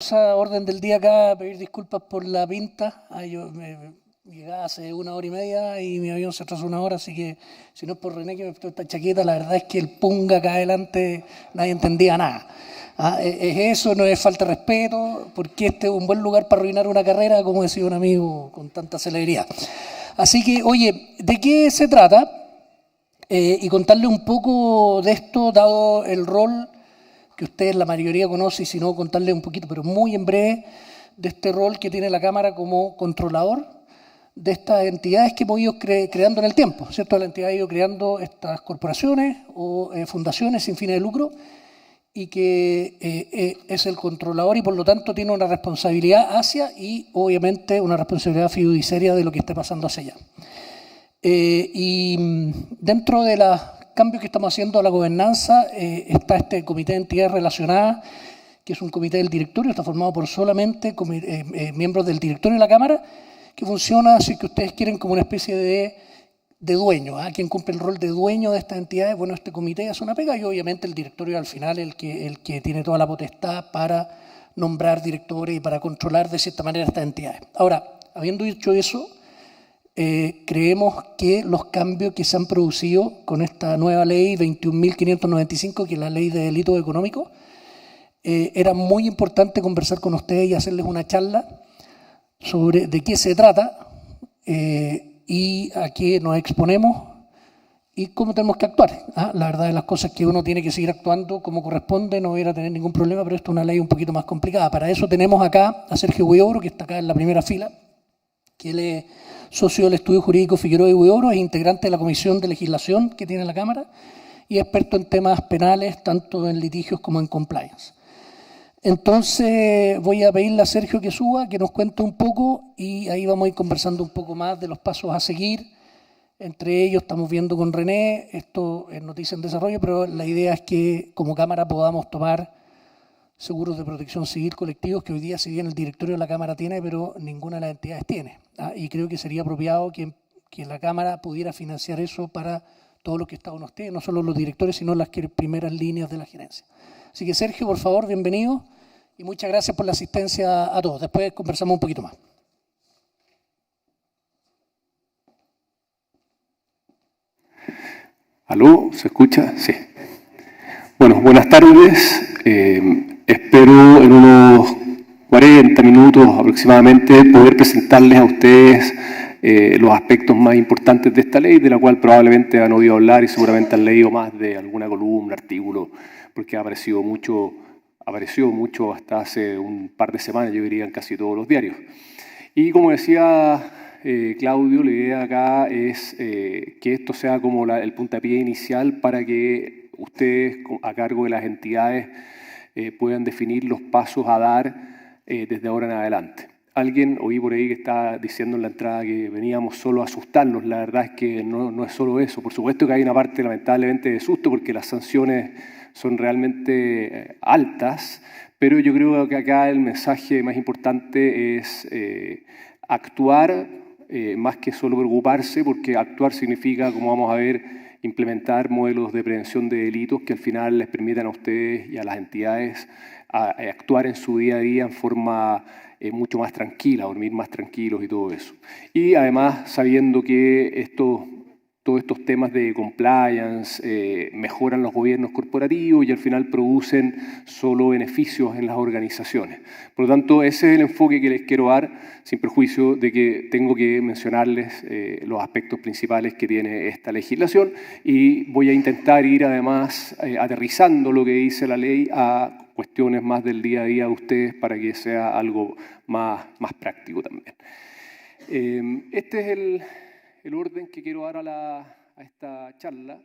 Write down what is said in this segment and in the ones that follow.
Orden del día acá, pedir disculpas por la pinta. Yo me llegaba hace 1 hora y media y mi avión se atrasó 1 hora, así que si no es por René que me puso esta chaqueta, la verdad es que el punga acá adelante nadie entendía nada. Es eso, no es falta de respeto, porque este es un buen lugar para arruinar una carrera, como decía un amigo con tanta celeridad. Así que, oye, ¿de qué se trata? Y contarle un poco de esto, dado el rol que ustedes la mayoría conoce, y si no, contarles un poquito, pero muy en breve, de este rol que tiene la Cámara como controlador de estas entidades que hemos ido creando en el tiempo, ¿cierto? La entidad ha ido creando estas corporaciones o fundaciones sin fines de lucro y que es el controlador y por lo tanto tiene una responsabilidad hacia y obviamente una responsabilidad fiduciaria de lo que esté pasando hacia allá. Y dentro de los cambios que estamos haciendo a la gobernanza está este comité de entidades relacionadas, que es un comité del directorio, está formado por solamente miembros del directorio de la Cámara, que funciona, si que ustedes quieren, como una especie de dueño, quien cumple el rol de dueño de estas entidades. Bueno, este comité hace una pega y obviamente el directorio al final el que tiene toda la potestad para nombrar directores y para controlar de cierta manera estas entidades. Ahora, habiendo dicho eso, creemos que los cambios que se han producido con esta nueva ley 21.595, que es la ley de delitos económicos, era muy importante conversar con ustedes y hacerles una charla sobre de qué se trata y a qué nos exponemos y cómo tenemos que actuar. La verdad de las cosas es que uno tiene que seguir actuando como corresponde, no hubiera tener ningún problema, pero esto es una ley un poquito más complicada. Para eso tenemos acá a Sergio Huidobro, que está acá en la primera fila, que él es socio del Estudio Jurídico Figueroa y Huidobro, es integrante de la Comisión de Legislación que tiene la Cámara y experto en temas penales, tanto en litigios como en compliance. Entonces voy a pedirle a Sergio que suba, que nos cuente un poco y ahí vamos a ir conversando un poco más de los pasos a seguir. Entre ellos estamos viendo con René, esto es noticia en desarrollo, pero la idea es que como Cámara podamos tomar seguros de protección civil colectivos que hoy día, si bien el directorio de la Cámara tiene, pero ninguna de las entidades tiene. Y creo que sería apropiado que la Cámara pudiera financiar eso para todos los que Estado nos tiene, no solo los directores, sino las primeras líneas de la gerencia. Así que Sergio, por favor, bienvenido y muchas gracias por la asistencia a todos. Después conversamos un poquito más. ¿Aló? ¿Se escucha? Sí. Bueno, buenas tardes. Espero en unos 40 minutos aproximadamente poder presentarles a ustedes los aspectos más importantes de esta ley, de la cual probablemente han oído hablar y seguramente han leído más de alguna columna, artículo, porque apareció mucho hasta hace un par de semanas, yo diría en casi todos los diarios. Y como decía Claudio, la idea acá es que esto sea como el puntapié inicial para que ustedes, a cargo de las entidades, puedan definir los pasos a dar desde ahora en adelante. Alguien oí por ahí que está diciendo en la entrada que veníamos solo a asustarlos. La verdad es que no es solo eso. Por supuesto que hay una parte lamentablemente de susto porque las sanciones son realmente altas, pero yo creo que acá el mensaje más importante es actuar más que solo preocuparse, porque actuar significa, como vamos a ver, implementar modelos de prevención de delitos que al final les permitan a ustedes y a las entidades actuar en su día a día en forma mucho más tranquila, dormir más tranquilos y todo eso. Y además sabiendo que todos estos temas de compliance mejoran los gobiernos corporativos y al final producen solo beneficios en las organizaciones. Por lo tanto, ese es el enfoque que les quiero dar, sin perjuicio de que tengo que mencionarles los aspectos principales que tiene esta legislación y voy a intentar ir además aterrizando lo que dice la ley a cuestiones más del día a día de ustedes para que sea algo más práctico también. Este es el orden que quiero dar a esta charla,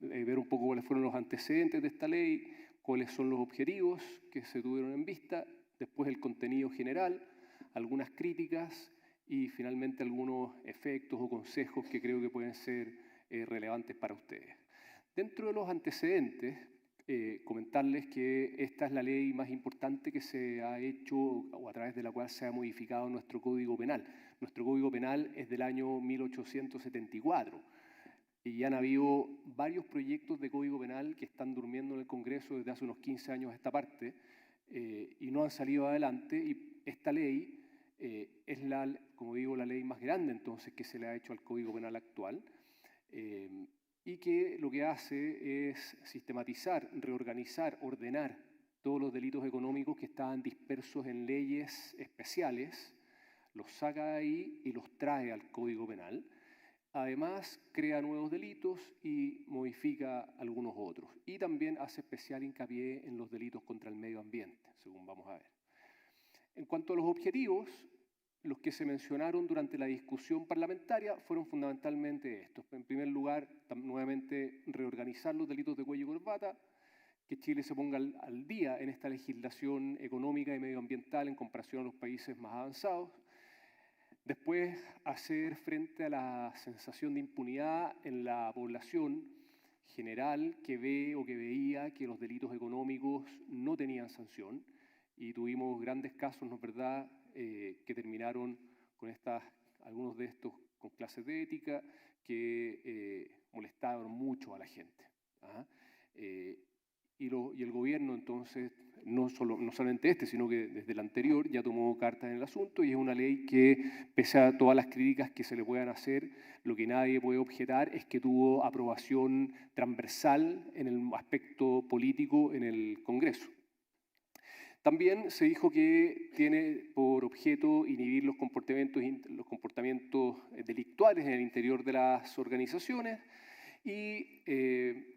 ver un poco cuáles fueron los antecedentes de esta ley, cuáles son los objetivos que se tuvieron en vista, después el contenido general, algunas críticas y finalmente algunos efectos o consejos que creo que pueden ser relevantes para ustedes. Dentro de los antecedentes, comentarles que esta es la ley más importante que se ha hecho o a través de la cual se ha modificado nuestro Código Penal. Nuestro Código Penal es del año 1874 y han habido varios proyectos de Código Penal que están durmiendo en el Congreso desde hace unos 15 años a esta parte y no han salido adelante, y esta ley es, como digo, la ley más grande entonces que se le ha hecho al Código Penal actual, y que lo que hace es sistematizar, reorganizar, ordenar todos los delitos económicos que estaban dispersos en leyes especiales, los saca de ahí y los trae al Código Penal. Además, crea nuevos delitos y modifica algunos otros. Y también hace especial hincapié en los delitos contra el medio ambiente, según vamos a ver. En cuanto a los objetivos, los que se mencionaron durante la discusión parlamentaria fueron fundamentalmente estos. En primer lugar, nuevamente, reorganizar los delitos de cuello y corbata, que Chile se ponga al día en esta legislación económica y medioambiental en comparación a los países más avanzados. Después, hacer frente a la sensación de impunidad en la población general que ve o que veía que los delitos económicos no tenían sanción, y tuvimos grandes casos, ¿no es verdad?, que terminaron con algunos de estos con clases de ética que molestaron mucho a la gente. Y el gobierno entonces, no solamente sino que desde el anterior ya tomó cartas en el asunto, y es una ley que, pese a todas las críticas que se le puedan hacer, lo que nadie puede objetar es que tuvo aprobación transversal en el aspecto político en el Congreso. También se dijo que tiene por objeto inhibir los comportamientos delictuales en el interior de las organizaciones y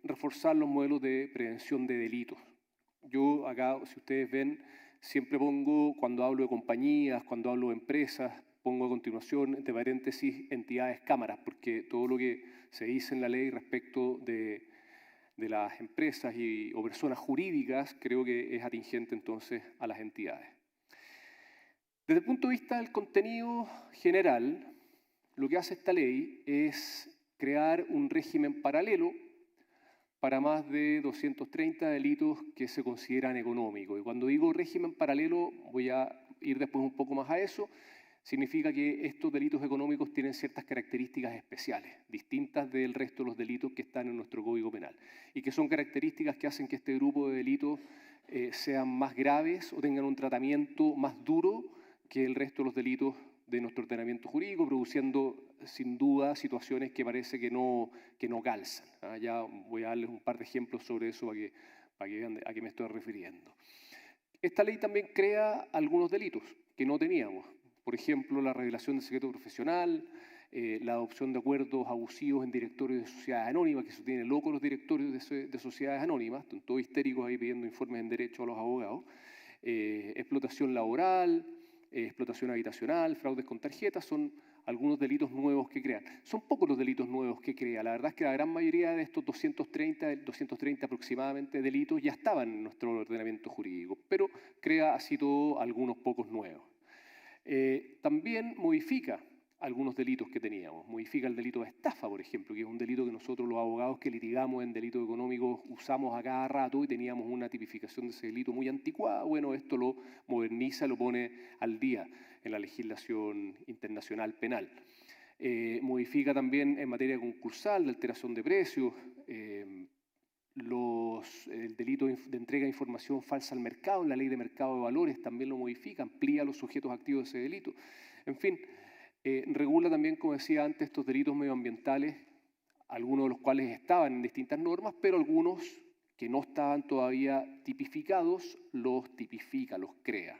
reforzar los modelos de prevención de delitos. Yo acá, si ustedes ven, siempre pongo, cuando hablo de compañías, cuando hablo de empresas, pongo a continuación, entre paréntesis, entidades cámaras, porque todo lo que se dice en la ley respecto de las empresas o personas jurídicas, creo que es atingente entonces a las entidades. Desde el punto de vista del contenido general, lo que hace esta ley es crear un régimen paralelo para más de 230 delitos que se consideran económicos. Y cuando digo régimen paralelo, voy a ir después un poco más a eso, significa que estos delitos económicos tienen ciertas características especiales, distintas del resto de los delitos que están en nuestro Código Penal, y que son características que hacen que este grupo de delitos sean más graves o tengan un tratamiento más duro que el resto de los delitos de nuestro ordenamiento jurídico, produciendo sin duda situaciones que parece que no calzan. Ya voy a darles un par de ejemplos sobre eso para que vean a qué me estoy refiriendo. Esta ley también crea algunos delitos que no teníamos. Por ejemplo, la revelación del secreto profesional, la adopción de acuerdos abusivos en directorios de sociedades anónimas, que eso tiene loco los directorios de sociedades anónimas, están todos histéricos ahí pidiendo informes en derecho a los abogados, explotación laboral, explotación habitacional, fraudes con tarjetas, son algunos delitos nuevos que crean. Son pocos los delitos nuevos que crea. La verdad es que la gran mayoría de estos 230 aproximadamente delitos ya estaban en nuestro ordenamiento jurídico, pero crea así todo algunos pocos nuevos. También modifica algunos delitos que teníamos. Modifica el delito de estafa, por ejemplo, que es un delito que nosotros los abogados que litigamos en delitos económicos usamos a cada rato y teníamos una tipificación de ese delito muy anticuada. Bueno, esto lo moderniza, lo pone al día en la legislación internacional penal. Modifica también en materia concursal, de alteración de precios, el delito de entrega de información falsa al mercado, en la ley de mercado de valores también lo modifica, amplía los sujetos activos de ese delito. En fin, regula también, como decía antes, estos delitos medioambientales, algunos de los cuales estaban en distintas normas, pero algunos que no estaban todavía tipificados, los tipifica, los crea.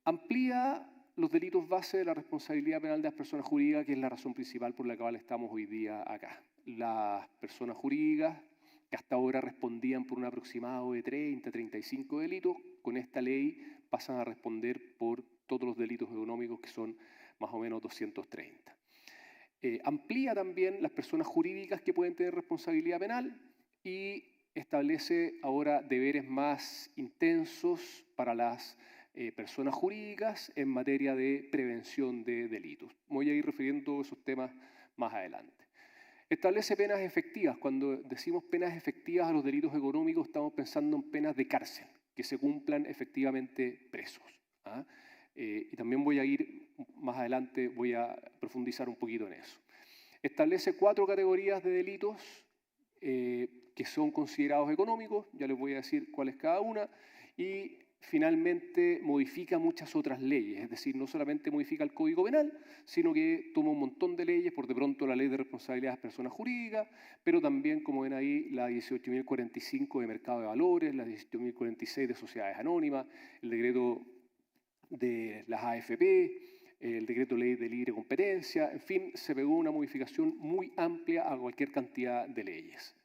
Amplía los delitos base de la responsabilidad penal de las personas jurídicas, que es la razón principal por la cual estamos hoy día acá. Las personas jurídicas que hasta ahora respondían por un aproximado de 30, 35 delitos, con esta ley pasan a responder por todos los delitos económicos, que son más o menos 230. Amplía también las personas jurídicas que pueden tener responsabilidad penal y establece ahora deberes más intensos para las personas jurídicas en materia de prevención de delitos. Voy a ir refiriendo esos temas más adelante. Establece penas efectivas. Cuando decimos penas efectivas a los delitos económicos, estamos pensando en penas de cárcel, que se cumplan efectivamente presos. Y también voy a ir más adelante, voy a profundizar un poquito en eso. Establece 4 categorías de delitos que son considerados económicos, ya les voy a decir cuál es cada una, y finalmente modifica muchas otras leyes, es decir, no solamente modifica el Código Penal, sino que toma un montón de leyes, por de pronto la Ley de Responsabilidad de las Personas Jurídicas, pero también, como ven ahí, la 18.045 de Mercado de Valores, la 18.046 de Sociedades Anónimas, el decreto de las AFP, el decreto ley de libre competencia, en fin, se pegó una modificación muy amplia a cualquier cantidad de leyes.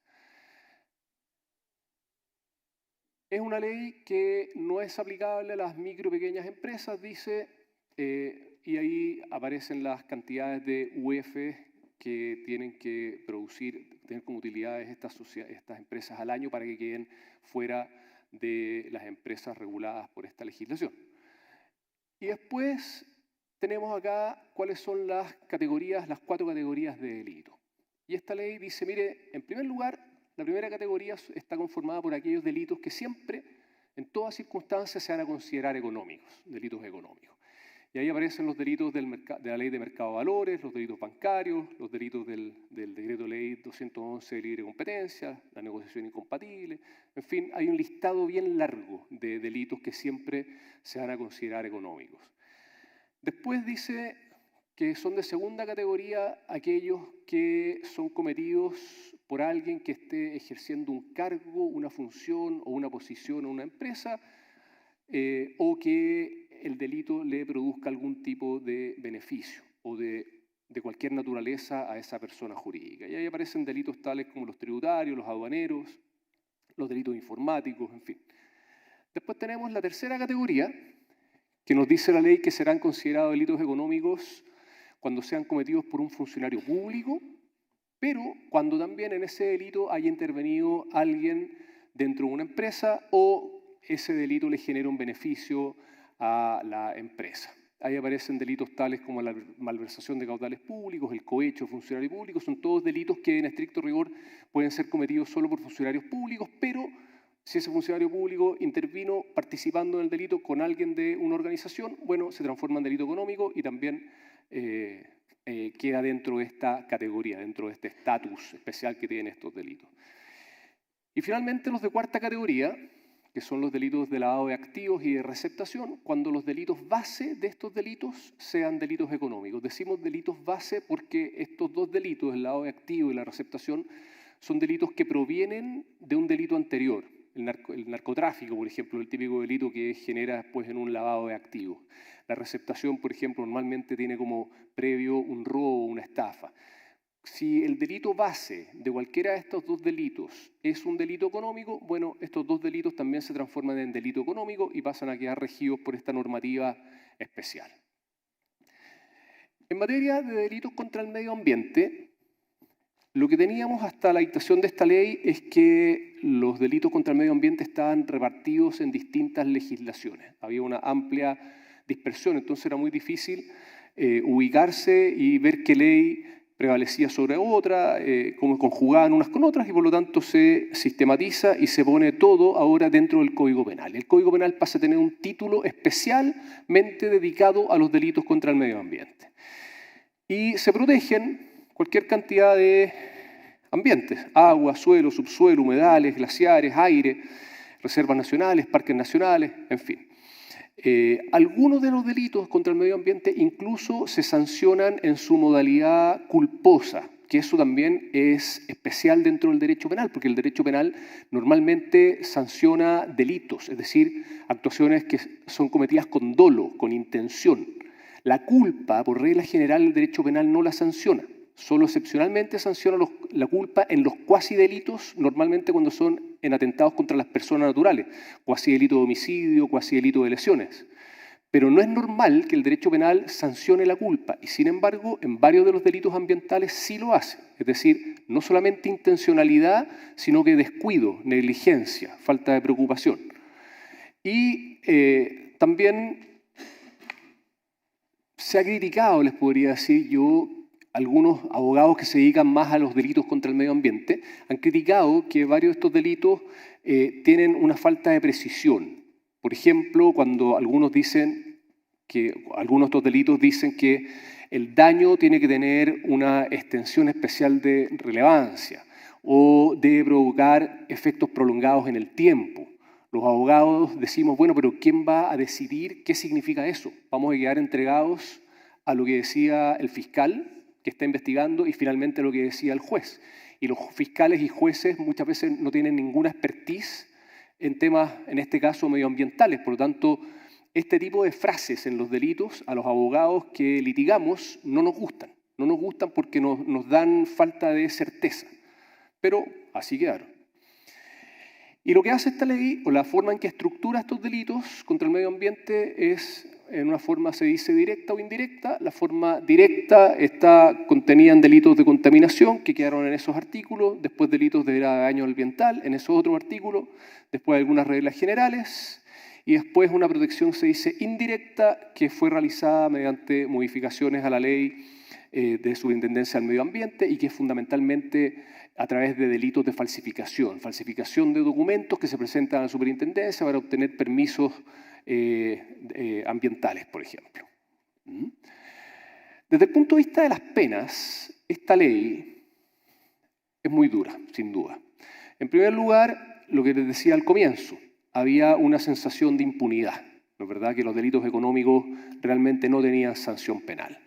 Es una ley que no es aplicable a las micro y pequeñas empresas, dice, y ahí aparecen las cantidades de UF que tienen que producir, tener como utilidades estas empresas al año para que queden fuera de las empresas reguladas por esta legislación. Y después tenemos acá cuáles son las categorías, las 4 categorías de delito. Y esta ley dice, mire, en primer lugar, la primera categoría está conformada por aquellos delitos que siempre, en todas circunstancias, se van a considerar económicos, delitos económicos. Y ahí aparecen los delitos de la Ley de Mercado de Valores, los delitos bancarios, los delitos del Decreto Ley 211 de libre competencia, la negociación incompatible. En fin, hay un listado bien largo de delitos que siempre se van a considerar económicos. Después dice que son de segunda categoría aquellos que son cometidos por alguien que esté ejerciendo un cargo, una función o una posición en una empresa, o que el delito le produzca algún tipo de beneficio o de cualquier naturaleza a esa persona jurídica. Y ahí aparecen delitos tales como los tributarios, los aduaneros, los delitos informáticos, en fin. Después tenemos la tercera categoría, que nos dice la ley que serán considerados delitos económicos cuando sean cometidos por un funcionario público, pero cuando también en ese delito haya intervenido alguien dentro de una empresa o ese delito le genera un beneficio a la empresa. Ahí aparecen delitos tales como la malversación de caudales públicos, el cohecho de funcionario público, son todos delitos que en estricto rigor pueden ser cometidos solo por funcionarios públicos, pero si ese funcionario público intervino participando en el delito con alguien de una organización, bueno, se transforma en delito económico y también queda dentro de esta categoría, dentro de este estatus especial que tienen estos delitos. Y finalmente los de cuarta categoría, que son los delitos de lavado de activos y de receptación, cuando los delitos base de estos delitos sean delitos económicos. Decimos delitos base porque estos dos delitos, el lavado de activos y la receptación, son delitos que provienen de un delito anterior. El narcotráfico, por ejemplo, el típico delito que genera después en un lavado de activos. La receptación, por ejemplo, normalmente tiene como previo un robo o una estafa. Si el delito base de cualquiera de estos dos delitos es un delito económico, bueno, estos dos delitos también se transforman en delito económico y pasan a quedar regidos por esta normativa especial. En materia de delitos contra el medio ambiente, lo que teníamos hasta la dictación de esta ley es que los delitos contra el medio ambiente estaban repartidos en distintas legislaciones. Había una amplia dispersión, entonces era muy difícil ubicarse y ver qué ley prevalecía sobre otra, cómo conjugaban unas con otras, y por lo tanto se sistematiza y se pone todo ahora dentro del Código Penal. El Código Penal pasa a tener un título especialmente dedicado a los delitos contra el medio ambiente. Y se protegen cualquier cantidad de ambientes, agua, suelo, subsuelo, humedales, glaciares, aire, reservas nacionales, parques nacionales, en fin. Algunos de los delitos contra el medio ambiente incluso se sancionan en su modalidad culposa, que eso también es especial dentro del derecho penal, porque el derecho penal normalmente sanciona delitos, es decir, actuaciones que son cometidas con dolo, con intención. La culpa, por regla general, el derecho penal no la sanciona. Solo excepcionalmente sanciona la culpa en los cuasi delitos, normalmente cuando son en atentados contra las personas naturales, cuasi delito de homicidio, cuasi delito de lesiones. Pero no es normal que el derecho penal sancione la culpa, y sin embargo, en varios de los delitos ambientales sí lo hace. Es decir, no solamente intencionalidad, sino que descuido, negligencia, falta de preocupación. Y también se ha criticado, les podría decir yo, algunos abogados que se dedican más a los delitos contra el medio ambiente han criticado que varios de estos delitos tienen una falta de precisión. Por ejemplo, cuando algunos de estos delitos dicen que el daño tiene que tener una extensión especial de relevancia, o debe provocar efectos prolongados en el tiempo. Los abogados decimos, bueno, pero ¿quién va a decidir qué significa eso? Vamos a quedar entregados a lo que decía el fiscal que está investigando y finalmente lo que decía el juez. Y los fiscales y jueces muchas veces no tienen ninguna expertise en temas, en este caso, medioambientales. Por lo tanto, este tipo de frases en los delitos a los abogados que litigamos no nos gustan. No nos gustan porque nos dan falta de certeza. Pero así quedaron. Y lo que hace esta ley, o la forma en que estructura estos delitos contra el medio ambiente es, en una forma se dice directa o indirecta. La forma directa está contenida en delitos de contaminación, que quedaron en esos artículos, después delitos de daño ambiental, en esos otros artículos, después algunas reglas generales, y después una protección se dice indirecta, que fue realizada mediante modificaciones a la ley de Superintendencia al Medio Ambiente y que es fundamentalmente a través de delitos de falsificación de documentos que se presentan a la Superintendencia para obtener permisos ambientales, por ejemplo. Desde el punto de vista de las penas, esta ley es muy dura, sin duda. En primer lugar, lo que les decía al comienzo, había una sensación de impunidad, ¿no es verdad? Que los delitos económicos realmente no tenían sanción penal.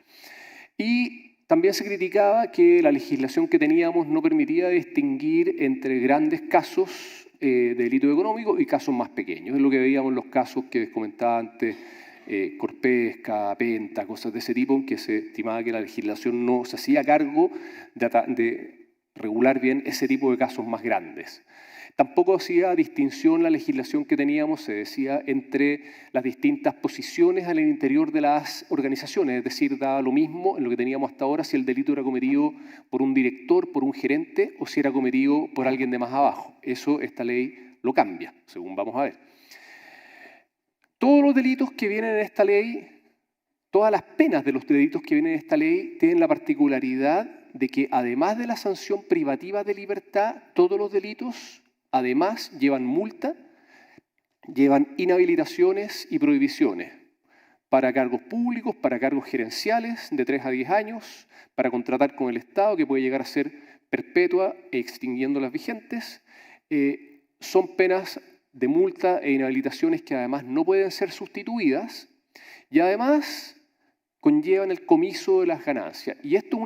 Y también se criticaba que la legislación que teníamos no permitía distinguir entre grandes casos de delito económico y casos más pequeños. Es lo que veíamos en los casos que les comentaba antes, Corpesca, Penta, cosas de ese tipo, en que se estimaba que la legislación no se hacía cargo de regular bien ese tipo de casos más grandes. Tampoco hacía distinción la legislación que teníamos, se decía, entre las distintas posiciones al interior de las organizaciones, es decir, daba lo mismo en lo que teníamos hasta ahora si el delito era cometido por un director, por un gerente o si era cometido por alguien de más abajo. Eso esta ley lo cambia, según vamos a ver. Todos los delitos que vienen en esta ley, todas las penas de los delitos que vienen en esta ley tienen la particularidad de que además de la sanción privativa de libertad, todos los delitos además llevan multa, llevan inhabilitaciones y prohibiciones para cargos públicos, para cargos gerenciales de 3 a 10 años, para contratar con el Estado, que puede llegar a ser perpetua e extinguiendo las vigentes. Son penas de multa e inhabilitaciones que además no pueden ser sustituidas y además conllevan el comiso de las ganancias. Y esto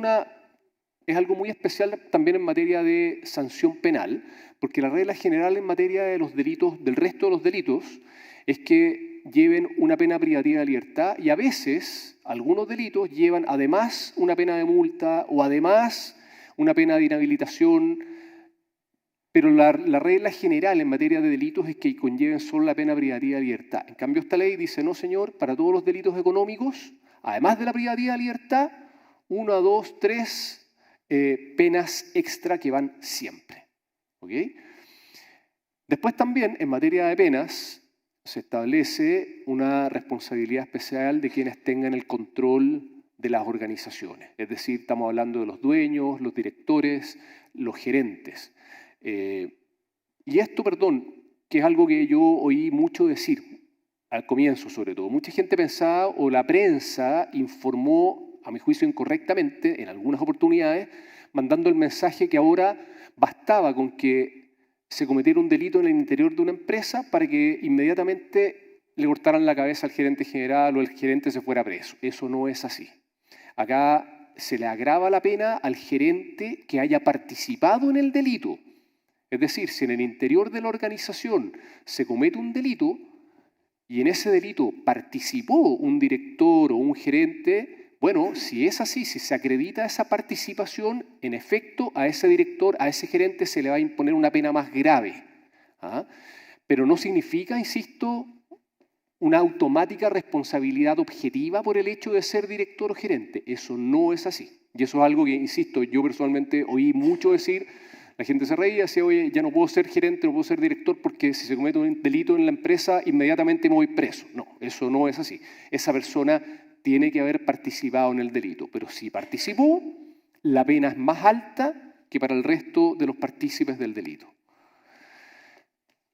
es algo muy especial también en materia de sanción penal, porque la regla general en materia de los delitos, del resto de los delitos, es que lleven una pena privativa de libertad y a veces algunos delitos llevan además una pena de multa o además una pena de inhabilitación, pero la regla general en materia de delitos es que conlleven solo la pena privativa de libertad. En cambio, esta ley dice, no señor, para todos los delitos económicos, además de la privativa de libertad, 1, 2, 3 penas extra que van siempre. ¿Okay? Después también, en materia de penas, se establece una responsabilidad especial de quienes tengan el control de las organizaciones. Es decir, estamos hablando de los dueños, los directores, los gerentes. Y esto, que es algo que yo oí mucho decir, al comienzo sobre todo. Mucha gente pensaba, o la prensa informó, a mi juicio incorrectamente, en algunas oportunidades, mandando el mensaje que ahora bastaba con que se cometiera un delito en el interior de una empresa para que inmediatamente le cortaran la cabeza al gerente general o el gerente se fuera preso. Eso no es así. Acá se le agrava la pena al gerente que haya participado en el delito. Es decir, si en el interior de la organización se comete un delito y en ese delito participó un director o un gerente, bueno, si es así, si se acredita esa participación, en efecto, a ese director, a ese gerente se le va a imponer una pena más grave. Pero no significa, insisto, una automática responsabilidad objetiva por el hecho de ser director o gerente. Eso no es así. Y eso es algo que, insisto, yo personalmente oí mucho decir. La gente se reía, decía, oye, ya no puedo ser gerente, no puedo ser director porque si se comete un delito en la empresa, inmediatamente me voy preso. No, eso no es así. Esa persona tiene que haber participado en el delito, pero si participó, la pena es más alta que para el resto de los partícipes del delito.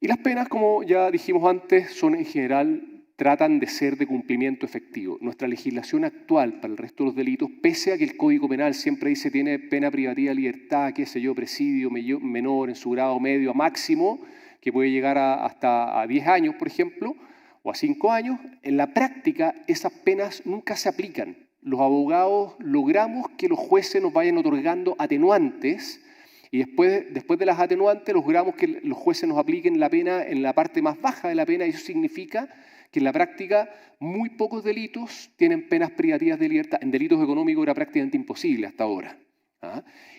Y las penas, como ya dijimos antes, son en general tratan de ser de cumplimiento efectivo. Nuestra legislación actual para el resto de los delitos, pese a que el Código Penal siempre dice tiene pena privativa de libertad, qué sé yo, presidio menor en su grado medio a máximo, que puede llegar hasta a 10 años, por ejemplo, o a 5 años, en la práctica esas penas nunca se aplican. Los abogados logramos que los jueces nos vayan otorgando atenuantes y después de las atenuantes logramos que los jueces nos apliquen la pena en la parte más baja de la pena y eso significa que en la práctica muy pocos delitos tienen penas privativas de libertad. En delitos económicos era prácticamente imposible hasta ahora.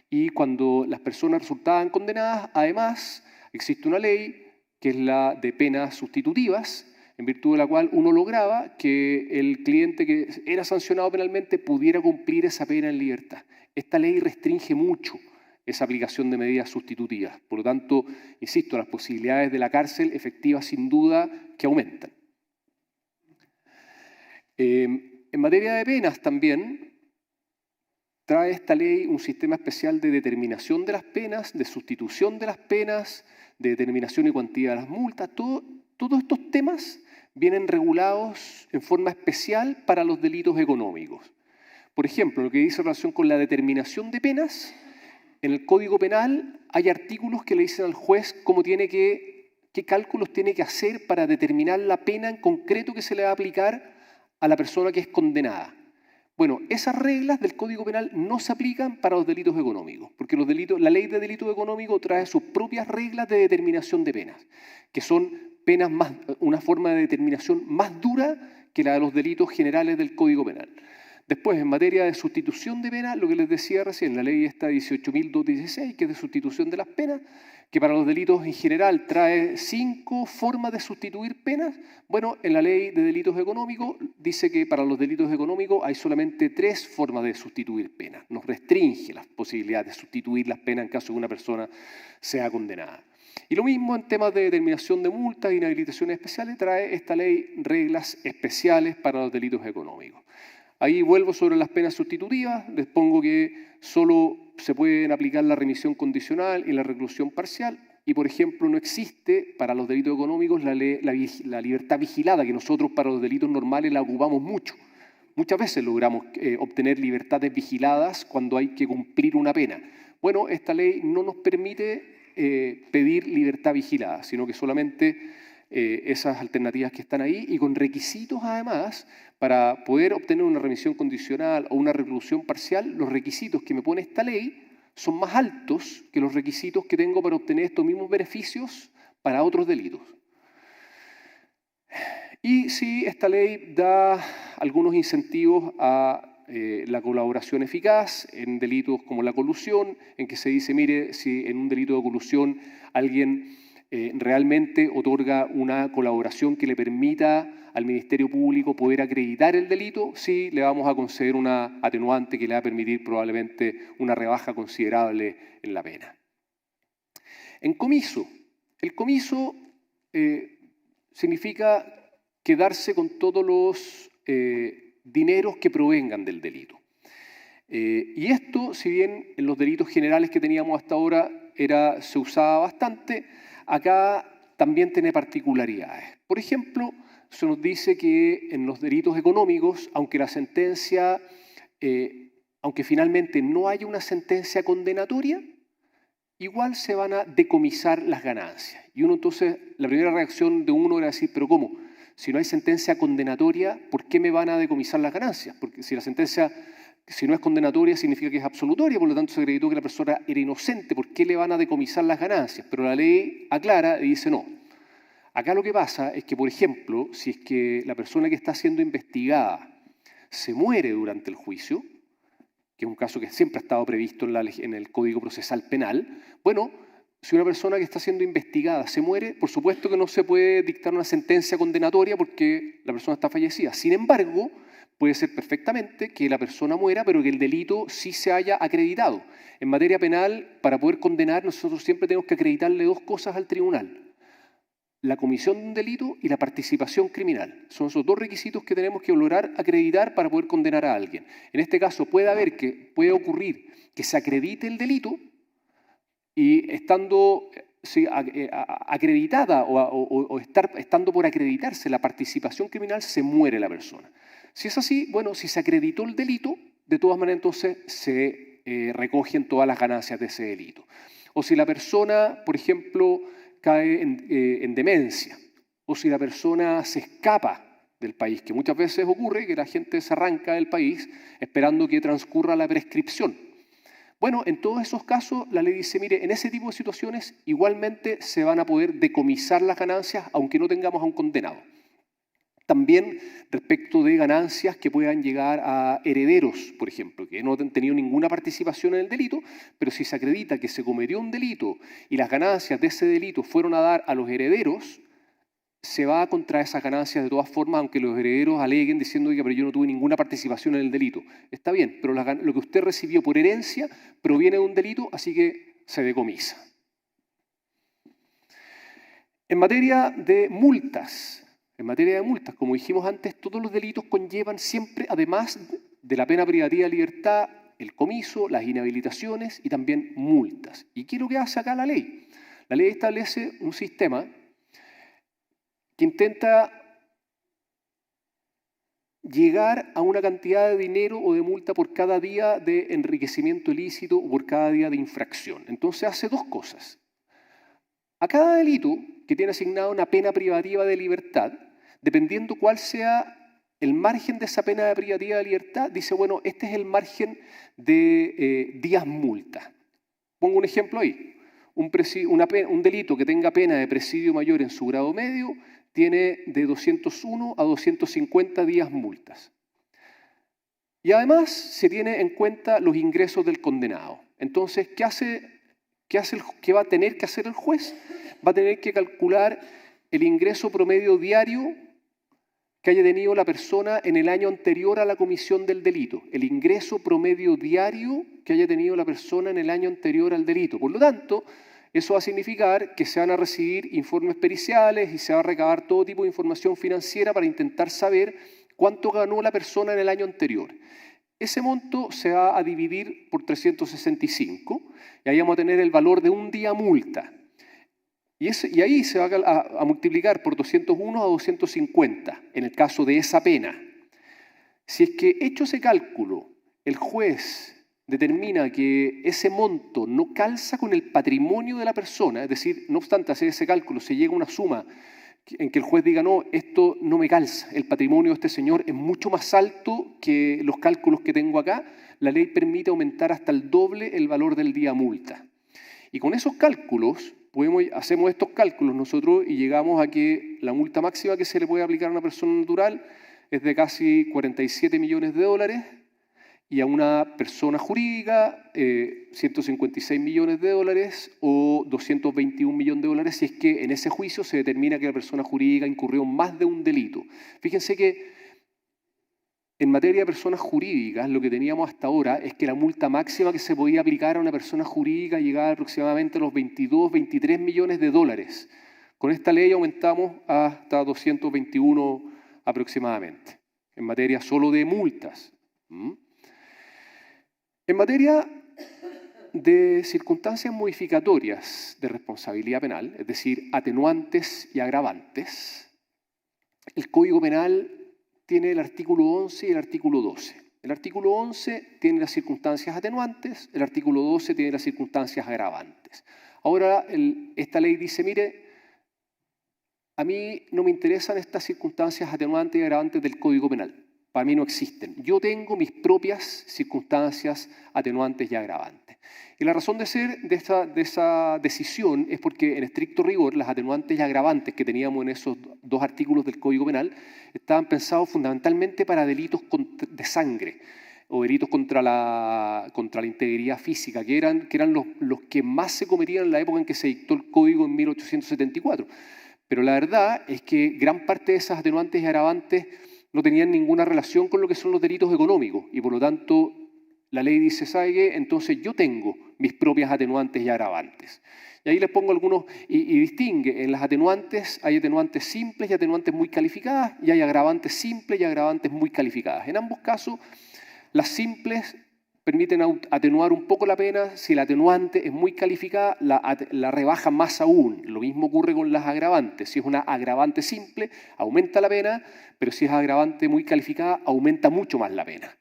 Y cuando las personas resultaban condenadas, además existe una ley que es la de penas sustitutivas, en virtud de la cual uno lograba que el cliente que era sancionado penalmente pudiera cumplir esa pena en libertad. Esta ley restringe mucho esa aplicación de medidas sustitutivas. Por lo tanto, insisto, las posibilidades de la cárcel efectivas sin duda que aumentan. En materia de penas también, trae esta ley un sistema especial de determinación de las penas, de sustitución de las penas, de determinación y cuantía de las multas. Todos estos temas vienen regulados en forma especial para los delitos económicos. Por ejemplo, lo que dice en relación con la determinación de penas, en el Código Penal hay artículos que le dicen al juez qué cálculos tiene que hacer para determinar la pena en concreto que se le va a aplicar a la persona que es condenada. Bueno, esas reglas del Código Penal no se aplican para los delitos económicos, porque la ley de delito económico trae sus propias reglas de determinación de penas, que son penas una forma de determinación más dura que la de los delitos generales del Código Penal. Después, en materia de sustitución de penas, lo que les decía recién, la ley esta 18.216, que es de sustitución de las penas, que para los delitos en general trae 5 formas de sustituir penas. Bueno, en la ley de delitos económicos dice que para los delitos económicos hay solamente 3 formas de sustituir penas. Nos restringe las posibilidades de sustituir las penas en caso de que una persona sea condenada. Y lo mismo en temas de determinación de multas e inhabilitaciones especiales, trae esta ley reglas especiales para los delitos económicos. Ahí vuelvo sobre las penas sustitutivas, les pongo que solo se pueden aplicar la remisión condicional y la reclusión parcial y, por ejemplo, no existe para los delitos económicos la libertad vigilada, que nosotros para los delitos normales la ocupamos mucho. Muchas veces logramos obtener libertades vigiladas cuando hay que cumplir una pena. Bueno, esta ley no nos permite pedir libertad vigilada, sino que solamente esas alternativas que están ahí y con requisitos además para poder obtener una remisión condicional o una reclusión parcial, los requisitos que me pone esta ley son más altos que los requisitos que tengo para obtener estos mismos beneficios para otros delitos. Y sí, esta ley da algunos incentivos a la colaboración eficaz en delitos como la colusión, en que se dice, mire, si en un delito de colusión alguien realmente otorga una colaboración que le permita al Ministerio Público poder acreditar el delito, sí le vamos a conceder una atenuante que le va a permitir probablemente una rebaja considerable en la pena. En comiso. El comiso significa quedarse con todos los dineros que provengan del delito. Y esto, si bien en los delitos generales que teníamos hasta ahora se usaba bastante, acá también tiene particularidades. Por ejemplo, se nos dice que en los delitos económicos, aunque la sentencia, aunque finalmente no haya una sentencia condenatoria, igual se van a decomisar las ganancias. Y uno entonces, la primera reacción de uno era decir, pero ¿cómo? Si no hay sentencia condenatoria, ¿por qué me van a decomisar las ganancias? Porque si la sentencia, si no es condenatoria, significa que es absolutoria, por lo tanto se acreditó que la persona era inocente, ¿por qué le van a decomisar las ganancias? Pero la ley aclara y dice no. Acá lo que pasa es que, por ejemplo, si es que la persona que está siendo investigada se muere durante el juicio, que es un caso que siempre ha estado previsto en el Código Procesal Penal, bueno, si una persona que está siendo investigada se muere, por supuesto que no se puede dictar una sentencia condenatoria porque la persona está fallecida. Sin embargo, puede ser perfectamente que la persona muera, pero que el delito sí se haya acreditado. En materia penal, para poder condenar, nosotros siempre tenemos que acreditarle 2 cosas al tribunal: la comisión de un delito y la participación criminal. Son esos 2 requisitos que tenemos que lograr acreditar para poder condenar a alguien. En este caso puede ocurrir que se acredite el delito y estando sí, acreditada o estando por acreditarse la participación criminal, se muere la persona. Si es así, bueno, si se acreditó el delito, de todas maneras entonces se recogen todas las ganancias de ese delito. O si la persona, por ejemplo, cae en demencia, o si la persona se escapa del país, que muchas veces ocurre que la gente se arranca del país esperando que transcurra la prescripción. Bueno, en todos esos casos la ley dice, mire, en ese tipo de situaciones igualmente se van a poder decomisar las ganancias aunque no tengamos a un condenado. También respecto de ganancias que puedan llegar a herederos, por ejemplo, que no han tenido ninguna participación en el delito, pero si se acredita que se cometió un delito y las ganancias de ese delito fueron a dar a los herederos, se va contra esas ganancias de todas formas, aunque los herederos aleguen diciendo que pero yo no tuve ninguna participación en el delito. Está bien, pero lo que usted recibió por herencia proviene de un delito, así que se decomisa. En materia de multas, como dijimos antes, todos los delitos conllevan siempre, además de la pena privativa de libertad, el comiso, las inhabilitaciones y también multas. ¿Y qué es lo que hace acá la ley? La ley establece un sistema que intenta llegar a una cantidad de dinero o de multa por cada día de enriquecimiento ilícito o por cada día de infracción. Entonces hace dos cosas. A cada delito que tiene asignada una pena privativa de libertad, dependiendo cuál sea el margen de esa pena privativa de libertad, dice, bueno, este es el margen de días multa. Pongo un ejemplo ahí. Un delito que tenga pena de presidio mayor en su grado medio tiene de 201 a 250 días multas. Y además se tiene en cuenta los ingresos del condenado. Entonces, ¿qué va a tener que hacer el juez? Va a tener que calcular el ingreso promedio diario que haya tenido la persona en el año anterior a la comisión del delito. El ingreso promedio diario que haya tenido la persona en el año anterior al delito. Por lo tanto, eso va a significar que se van a recibir informes periciales y se va a recabar todo tipo de información financiera para intentar saber cuánto ganó la persona en el año anterior. Ese monto se va a dividir por 365 y ahí vamos a tener el valor de un día multa. Y ahí se va a multiplicar por 201 a 250 en el caso de esa pena. Si es que hecho ese cálculo, el juez determina que ese monto no calza con el patrimonio de la persona, es decir, no obstante hacer ese cálculo, se llega a una suma en que el juez diga, no, esto no me calza, el patrimonio de este señor es mucho más alto que los cálculos que tengo acá, la ley permite aumentar hasta el doble el valor del día multa. Y con esos cálculos, hacemos estos cálculos nosotros y llegamos a que la multa máxima que se le puede aplicar a una persona natural es de casi 47 millones de dólares, y a una persona jurídica 156 millones de dólares o 221 millones de dólares si es que en ese juicio se determina que la persona jurídica incurrió en más de un delito. Fíjense que en materia de personas jurídicas lo que teníamos hasta ahora es que la multa máxima que se podía aplicar a una persona jurídica llegaba aproximadamente a los 22, 23 millones de dólares. Con esta ley aumentamos hasta 221 aproximadamente, en materia solo de multas. En materia de circunstancias modificatorias de responsabilidad penal, es decir, atenuantes y agravantes, el Código Penal tiene el artículo 11 y el artículo 12. El artículo 11 tiene las circunstancias atenuantes, el artículo 12 tiene las circunstancias agravantes. Ahora, esta ley dice, mire, a mí no me interesan estas circunstancias atenuantes y agravantes del Código Penal. Para mí no existen. Yo tengo mis propias circunstancias atenuantes y agravantes. Y la razón de ser de esa decisión es porque, en estricto rigor, las atenuantes y agravantes que teníamos en esos dos artículos del Código Penal estaban pensados fundamentalmente para delitos de sangre o delitos contra la integridad física, que eran los que más se cometían en la época en que se dictó el Código en 1874. Pero la verdad es que gran parte de esas atenuantes y agravantes no tenían ninguna relación con lo que son los delitos económicos y por lo tanto la ley dice, ¿sabe qué? Entonces yo tengo mis propias atenuantes y agravantes. Y ahí les pongo algunos y distingue, en las atenuantes hay atenuantes simples y atenuantes muy calificadas y hay agravantes simples y agravantes muy calificadas. En ambos casos, las simples permiten atenuar un poco la pena. Si la atenuante es muy calificada, la rebaja más aún. Lo mismo ocurre con las agravantes. Si es una agravante simple, aumenta la pena, pero si es agravante muy calificada, aumenta mucho más la pena.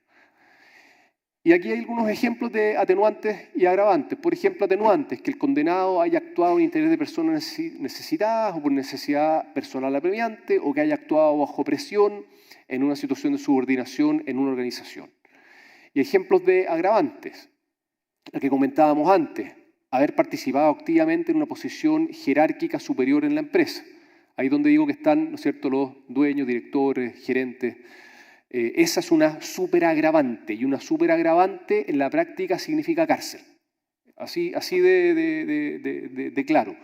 Y aquí hay algunos ejemplos de atenuantes y agravantes. Por ejemplo, atenuantes, que el condenado haya actuado en interés de personas necesitadas o por necesidad personal apremiante, o que haya actuado bajo presión en una situación de subordinación en una organización. Y ejemplos de agravantes, el que comentábamos antes, haber participado activamente en una posición jerárquica superior en la empresa. Ahí donde digo que están, ¿no es cierto?, los dueños, directores, gerentes. Esa es una superagravante, y una superagravante en la práctica significa cárcel. Así de claro.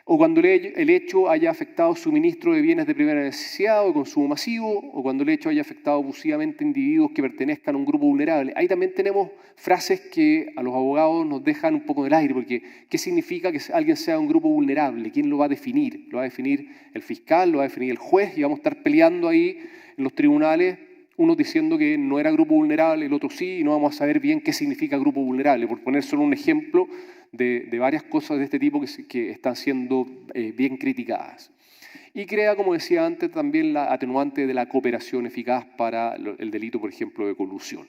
O cuando el hecho haya afectado suministro de bienes de primera necesidad o de consumo masivo, o cuando el hecho haya afectado abusivamente a individuos que pertenezcan a un grupo vulnerable. Ahí también tenemos frases que a los abogados nos dejan un poco del aire, porque ¿qué significa que alguien sea un grupo vulnerable? ¿Quién lo va a definir? ¿Lo va a definir el fiscal? ¿Lo va a definir el juez? Y vamos a estar peleando ahí en los tribunales, unos diciendo que no era grupo vulnerable, el otro sí, y no vamos a saber bien qué significa grupo vulnerable. Por poner solo un ejemplo de varias cosas de este tipo que están siendo bien criticadas. Y crea, como decía antes, también la atenuante de la cooperación eficaz para el delito, por ejemplo, de colusión.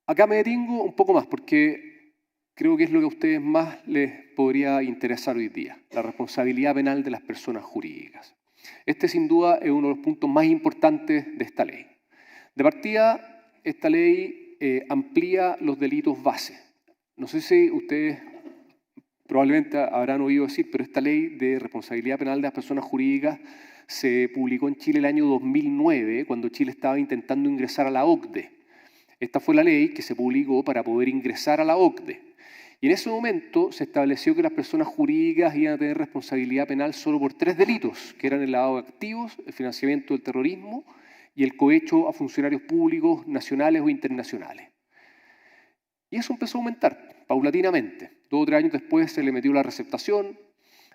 Acá me detengo un poco más porque creo que es lo que a ustedes más les podría interesar hoy día, la responsabilidad penal de las personas jurídicas. Este, sin duda, es uno de los puntos más importantes de esta ley. De partida, esta ley amplía los delitos base. No sé si ustedes probablemente habrán oído decir, pero esta ley de responsabilidad penal de las personas jurídicas se publicó en Chile el año 2009, cuando Chile estaba intentando ingresar a la OCDE. Esta fue la ley que se publicó para poder ingresar a la OCDE. Y en ese momento se estableció que las personas jurídicas iban a tener responsabilidad penal solo por 3 delitos, que eran el lavado de activos, el financiamiento del terrorismo y el cohecho a funcionarios públicos nacionales o internacionales. Y eso empezó a aumentar paulatinamente. 2 o 3 años después se le metió la receptación,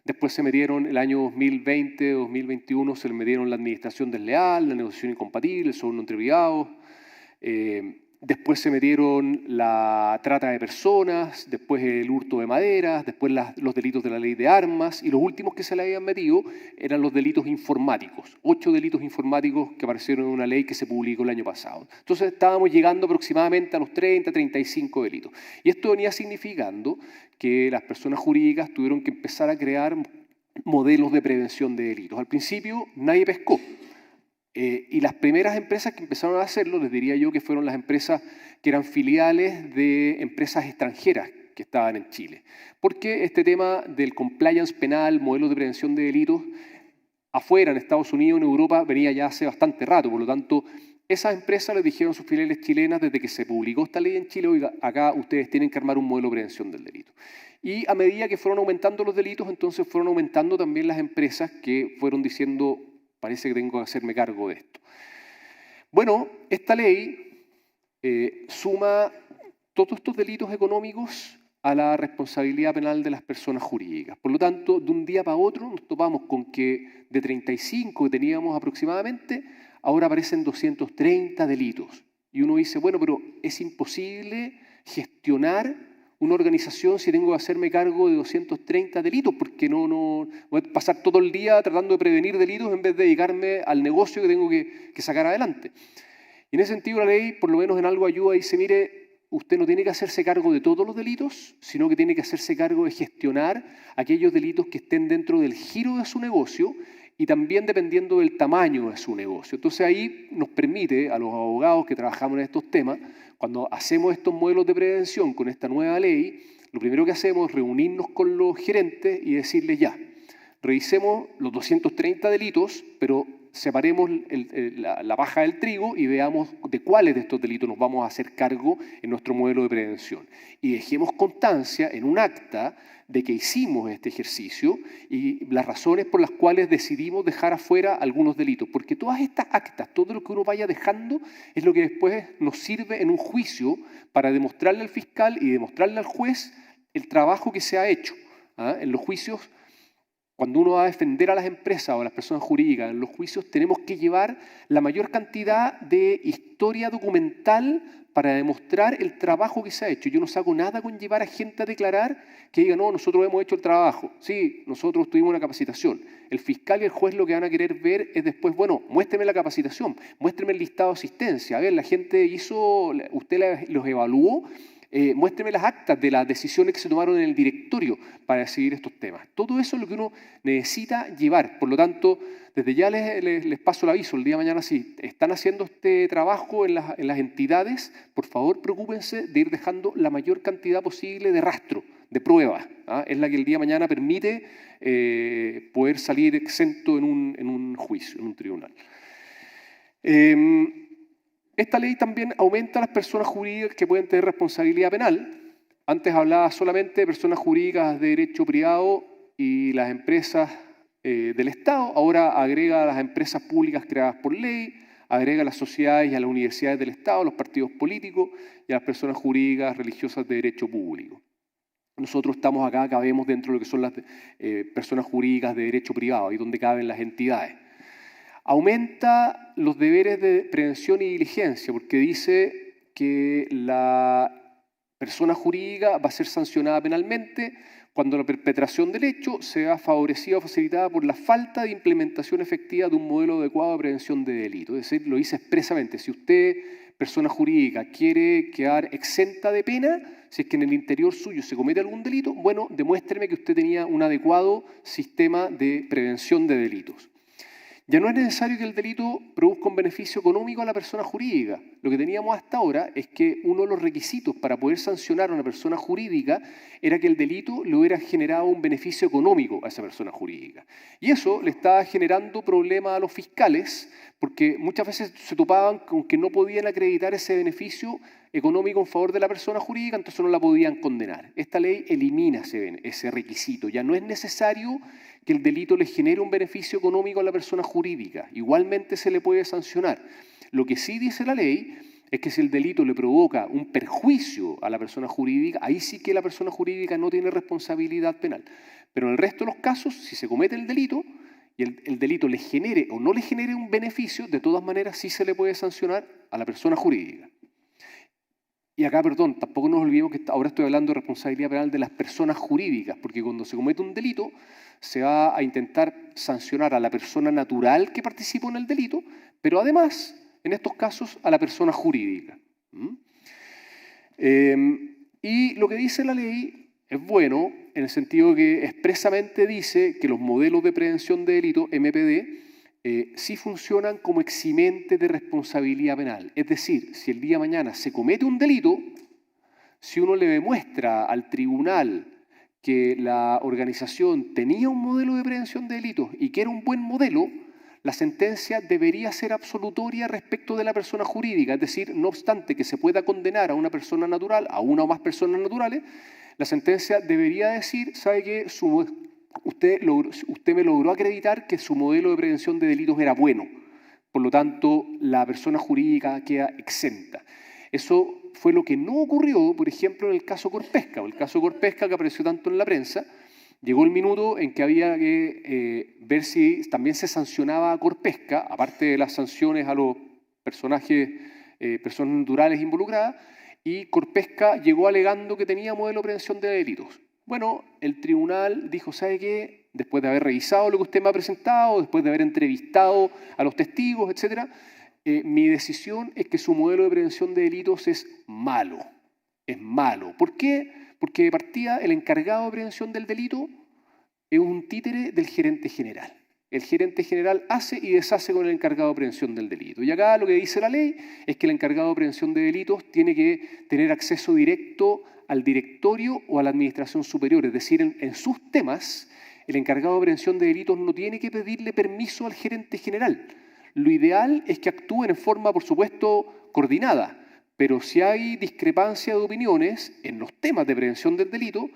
después se metieron el año 2020, 2021, se le metieron la administración desleal, la negociación incompatible, el soborno entre privados. Después se metieron la trata de personas, después el hurto de maderas, después los delitos de la ley de armas, y los últimos que se le habían metido eran los delitos informáticos. 8 delitos informáticos que aparecieron en una ley que se publicó el año pasado. Entonces estábamos llegando aproximadamente a los 30, 35 delitos. Y esto venía significando que las personas jurídicas tuvieron que empezar a crear modelos de prevención de delitos. Al principio nadie pescó. Y las primeras empresas que empezaron a hacerlo, les diría yo que fueron las empresas que eran filiales de empresas extranjeras que estaban en Chile. Porque este tema del compliance penal, modelos de prevención de delitos, afuera, en Estados Unidos, en Europa, venía ya hace bastante rato. Por lo tanto, esas empresas les dijeron a sus filiales chilenas, desde que se publicó esta ley en Chile, oiga, acá ustedes tienen que armar un modelo de prevención del delito. Y a medida que fueron aumentando los delitos, entonces fueron aumentando también las empresas que fueron diciendo, parece que tengo que hacerme cargo de esto. Bueno, esta ley suma todos estos delitos económicos a la responsabilidad penal de las personas jurídicas. Por lo tanto, de un día para otro nos topamos con que de 35 que teníamos aproximadamente, ahora aparecen 230 delitos. Y uno dice, bueno, pero es imposible gestionar una organización si tengo que hacerme cargo de 230 delitos, porque no voy a pasar todo el día tratando de prevenir delitos en vez de dedicarme al negocio que tengo que sacar adelante. Y en ese sentido la ley, por lo menos en algo ayuda, y dice, mire, usted no tiene que hacerse cargo de todos los delitos, sino que tiene que hacerse cargo de gestionar aquellos delitos que estén dentro del giro de su negocio y también dependiendo del tamaño de su negocio. Entonces ahí nos permite a los abogados que trabajamos en estos temas, cuando hacemos estos modelos de prevención con esta nueva ley, lo primero que hacemos es reunirnos con los gerentes y decirles ya, revisemos los 230 delitos, pero separemos la paja del trigo y veamos de cuáles de estos delitos nos vamos a hacer cargo en nuestro modelo de prevención. Y dejemos constancia en un acta de que hicimos este ejercicio y las razones por las cuales decidimos dejar afuera algunos delitos. Porque todas estas actas, todo lo que uno vaya dejando, es lo que después nos sirve en un juicio para demostrarle al fiscal y demostrarle al juez el trabajo que se ha hecho. En los juicios cuando uno va a defender a las empresas o a las personas jurídicas en los juicios, tenemos que llevar la mayor cantidad de historia documental para demostrar el trabajo que se ha hecho. Yo no saco nada con llevar a gente a declarar que diga, no, nosotros hemos hecho el trabajo. Sí, nosotros tuvimos una capacitación. El fiscal y el juez lo que van a querer ver es después, bueno, muéstreme la capacitación, muéstreme el listado de asistencia. A ver, la gente hizo, usted los evaluó. Muéstreme las actas de las decisiones que se tomaron en el directorio para decidir estos temas. Todo eso es lo que uno necesita llevar. Por lo tanto, desde ya les paso el aviso. El día de mañana, si están haciendo este trabajo en las entidades, por favor, preocúpense de ir dejando la mayor cantidad posible de rastro, de pruebas. Es la que el día de mañana permite poder salir exento en un juicio, en un tribunal. Esta ley también aumenta las personas jurídicas que pueden tener responsabilidad penal. Antes hablaba solamente de personas jurídicas de derecho privado y las empresas del Estado. Ahora agrega a las empresas públicas creadas por ley, agrega a las sociedades y a las universidades del Estado, a los partidos políticos y a las personas jurídicas religiosas de derecho público. Nosotros estamos acá, cabemos dentro de lo que son las personas jurídicas de derecho privado, ahí donde caben las entidades. Aumenta los deberes de prevención y diligencia, porque dice que la persona jurídica va a ser sancionada penalmente cuando la perpetración del hecho sea favorecida o facilitada por la falta de implementación efectiva de un modelo adecuado de prevención de delito. Es decir, lo dice expresamente, si usted, persona jurídica, quiere quedar exenta de pena, si es que en el interior suyo se comete algún delito, bueno, demuéstreme que usted tenía un adecuado sistema de prevención de delitos. Ya no es necesario que el delito produzca un beneficio económico a la persona jurídica. Lo que teníamos hasta ahora es que uno de los requisitos para poder sancionar a una persona jurídica era que el delito le hubiera generado un beneficio económico a esa persona jurídica. Y eso le estaba generando problemas a los fiscales porque muchas veces se topaban con que no podían acreditar ese beneficio económico en favor de la persona jurídica, entonces no la podían condenar. Esta ley elimina ese requisito. Ya no es necesario que el delito le genere un beneficio económico a la persona jurídica. Igualmente se le puede sancionar. Lo que sí dice la ley es que si el delito le provoca un perjuicio a la persona jurídica, ahí sí que la persona jurídica no tiene responsabilidad penal. Pero en el resto de los casos, si se comete el delito y el delito le genere o no le genere un beneficio, de todas maneras sí se le puede sancionar a la persona jurídica. Y acá, perdón, tampoco nos olvidemos que ahora estoy hablando de responsabilidad penal de las personas jurídicas, porque cuando se comete un delito se va a intentar sancionar a la persona natural que participó en el delito, pero además, en estos casos, a la persona jurídica. Y lo que dice la ley es bueno, en el sentido que expresamente dice que los modelos de prevención de delito, MPD, sí funcionan como eximente de responsabilidad penal. Es decir, si el día de mañana se comete un delito, si uno le demuestra al tribunal que la organización tenía un modelo de prevención de delitos y que era un buen modelo, la sentencia debería ser absolutoria respecto de la persona jurídica. Es decir, no obstante que se pueda condenar a una persona natural, a una o más personas naturales, la sentencia debería decir, ¿sabe qué? Usted me logró acreditar que su modelo de prevención de delitos era bueno. Por lo tanto, la persona jurídica queda exenta. Eso fue lo que no ocurrió, por ejemplo, en el caso Corpesca. El caso Corpesca, que apareció tanto en la prensa, llegó el minuto en que había que ver si también se sancionaba a Corpesca, aparte de las sanciones a los personajes, personas naturales involucradas, y Corpesca llegó alegando que tenía modelo de prevención de delitos. Bueno, el tribunal dijo, ¿sabe qué? Después de haber revisado lo que usted me ha presentado, después de haber entrevistado a los testigos, etc., mi decisión es que su modelo de prevención de delitos es malo. Es malo. ¿Por qué? Porque de partida el encargado de prevención del delito es un títere del gerente general. El gerente general hace y deshace con el encargado de prevención del delito. Y acá lo que dice la ley es que el encargado de prevención de delitos tiene que tener acceso directo al directorio o a la administración superior. Es decir, en sus temas, el encargado de prevención de delitos no tiene que pedirle permiso al gerente general. Lo ideal es que actúen en forma, por supuesto, coordinada. Pero si hay discrepancia de opiniones en los temas de prevención del delito,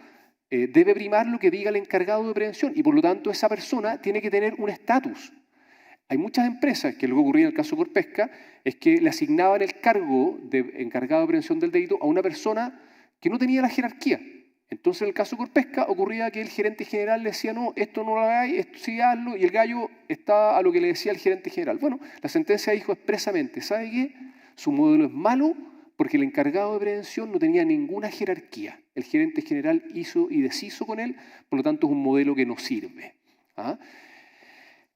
debe primar lo que diga el encargado de prevención y por lo tanto esa persona tiene que tener un estatus. Hay muchas empresas, que lo que ocurría en el caso Corpesca, es que le asignaban el cargo de encargado de prevención del delito a una persona que no tenía la jerarquía. Entonces, en el caso de Corpesca, ocurría que el gerente general le decía, no, esto no lo hagáis, esto sí hazlo, y el gallo estaba a lo que le decía el gerente general. Bueno, la sentencia dijo expresamente, ¿sabe qué? Su modelo es malo porque el encargado de prevención no tenía ninguna jerarquía. El gerente general hizo y deshizo con él, por lo tanto es un modelo que no sirve. ¿Ah?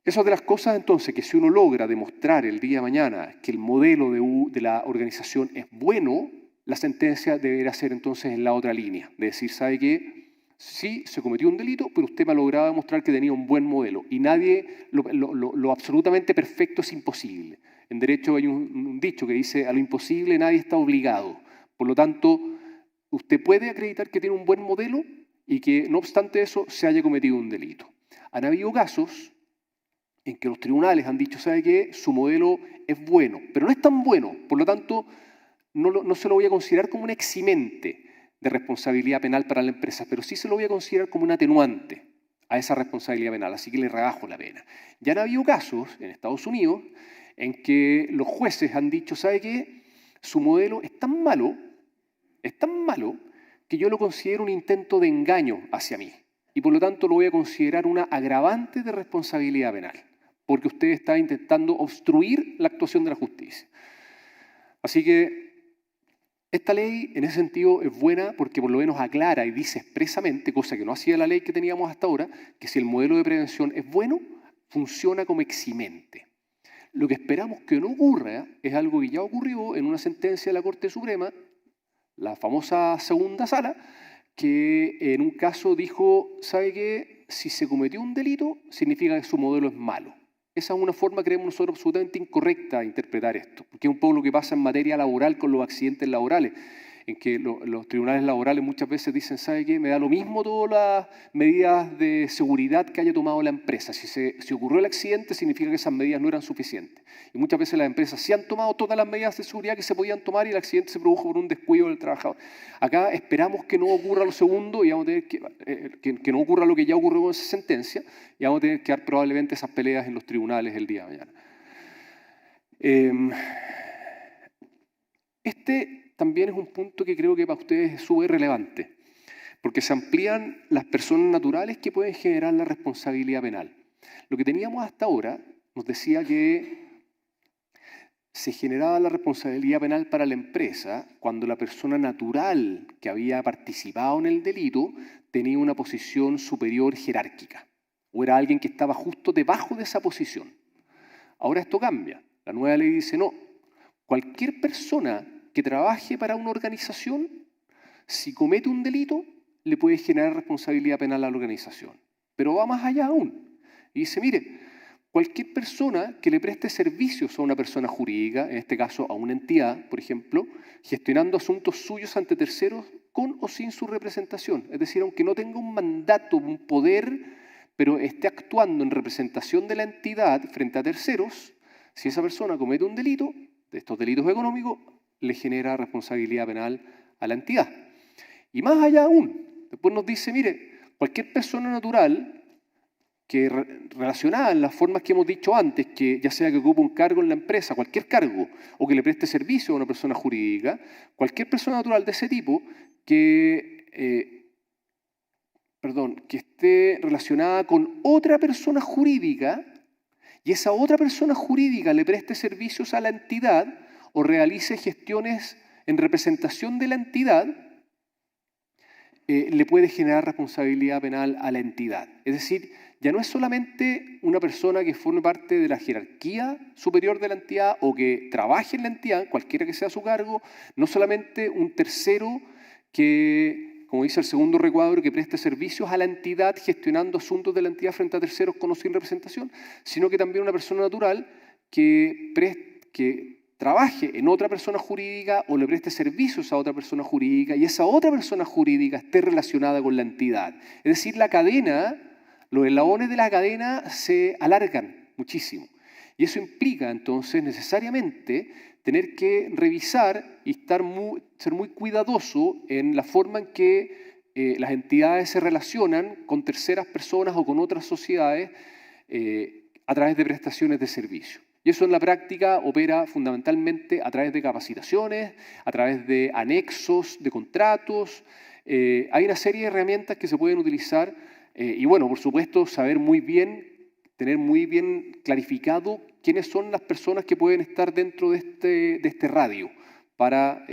Esas de las cosas, entonces, que si uno logra demostrar el día de mañana que el modelo de la organización es bueno, la sentencia deberá ser entonces en la otra línea, de decir, ¿sabe qué? Sí, se cometió un delito, pero usted me ha logrado demostrar que tenía un buen modelo y nadie, lo absolutamente perfecto es imposible. En derecho hay un dicho que dice, a lo imposible nadie está obligado. Por lo tanto, usted puede acreditar que tiene un buen modelo y que, no obstante eso, se haya cometido un delito. Han habido casos en que los tribunales han dicho, ¿sabe qué? Su modelo es bueno, pero no es tan bueno, por lo tanto, no se lo voy a considerar como un eximente de responsabilidad penal para la empresa, pero sí se lo voy a considerar como un atenuante a esa responsabilidad penal, así que le rebajo la pena. Ya han habido casos en Estados Unidos en que los jueces han dicho, ¿sabe qué? Su modelo es tan malo que yo lo considero un intento de engaño hacia mí y por lo tanto lo voy a considerar una agravante de responsabilidad penal, porque usted está intentando obstruir la actuación de la justicia. Así que esta ley, en ese sentido, es buena porque por lo menos aclara y dice expresamente, cosa que no hacía la ley que teníamos hasta ahora, que si el modelo de prevención es bueno, funciona como eximente. Lo que esperamos que no ocurra es algo que ya ocurrió en una sentencia de la Corte Suprema, la famosa segunda sala, que en un caso dijo, ¿sabe qué? Si se cometió un delito, significa que su modelo es malo. Esa es una forma, creemos nosotros, absolutamente incorrecta de interpretar esto, porque es un poco lo que pasa en materia laboral con los accidentes laborales, en que los tribunales laborales muchas veces dicen, ¿sabe qué? Me da lo mismo todas las medidas de seguridad que haya tomado la empresa. Si ocurrió el accidente, significa que esas medidas no eran suficientes. Y muchas veces las empresas sí han tomado todas las medidas de seguridad que se podían tomar y el accidente se produjo por un descuido del trabajador. Acá esperamos que no ocurra lo segundo y vamos a tener que no ocurra lo que ya ocurrió con esa sentencia y vamos a tener que dar probablemente esas peleas en los tribunales el día de mañana. También es un punto que creo que para ustedes es súper relevante, porque se amplían las personas naturales que pueden generar la responsabilidad penal. Lo que teníamos hasta ahora nos decía que se generaba la responsabilidad penal para la empresa cuando la persona natural que había participado en el delito tenía una posición superior jerárquica o era alguien que estaba justo debajo de esa posición. Ahora esto cambia. La nueva ley dice no, cualquier persona que trabaje para una organización, si comete un delito, le puede generar responsabilidad penal a la organización. Pero va más allá aún. Y dice, mire, cualquier persona que le preste servicios a una persona jurídica, en este caso a una entidad, por ejemplo, gestionando asuntos suyos ante terceros con o sin su representación. Es decir, aunque no tenga un mandato, un poder, pero esté actuando en representación de la entidad frente a terceros, si esa persona comete un delito, de estos delitos económicos, le genera responsabilidad penal a la entidad. Y más allá aún, después nos dice, mire, cualquier persona natural que relacionada en las formas que hemos dicho antes, que ya sea que ocupe un cargo en la empresa, cualquier cargo, o que le preste servicio a una persona jurídica, cualquier persona natural de ese tipo que esté relacionada con otra persona jurídica y esa otra persona jurídica le preste servicios a la entidad o realice gestiones en representación de la entidad, le puede generar responsabilidad penal a la entidad. Es decir, ya no es solamente una persona que forme parte de la jerarquía superior de la entidad o que trabaje en la entidad, cualquiera que sea su cargo, no solamente un tercero que, como dice el segundo recuadro, que preste servicios a la entidad gestionando asuntos de la entidad frente a terceros con o sin representación, sino que también una persona natural que trabaje en otra persona jurídica o le preste servicios a otra persona jurídica y esa otra persona jurídica esté relacionada con la entidad. Es decir, la cadena, los eslabones de la cadena se alargan muchísimo. Y eso implica entonces necesariamente tener que revisar y ser muy cuidadoso en la forma en que las entidades se relacionan con terceras personas o con otras sociedades a través de prestaciones de servicio. Y eso en la práctica opera fundamentalmente a través de capacitaciones, a través de anexos de contratos, Hay una serie de herramientas que se pueden utilizar y bueno, por supuesto, saber muy bien, tener muy bien clarificado quiénes son las personas que pueden estar dentro de este radio para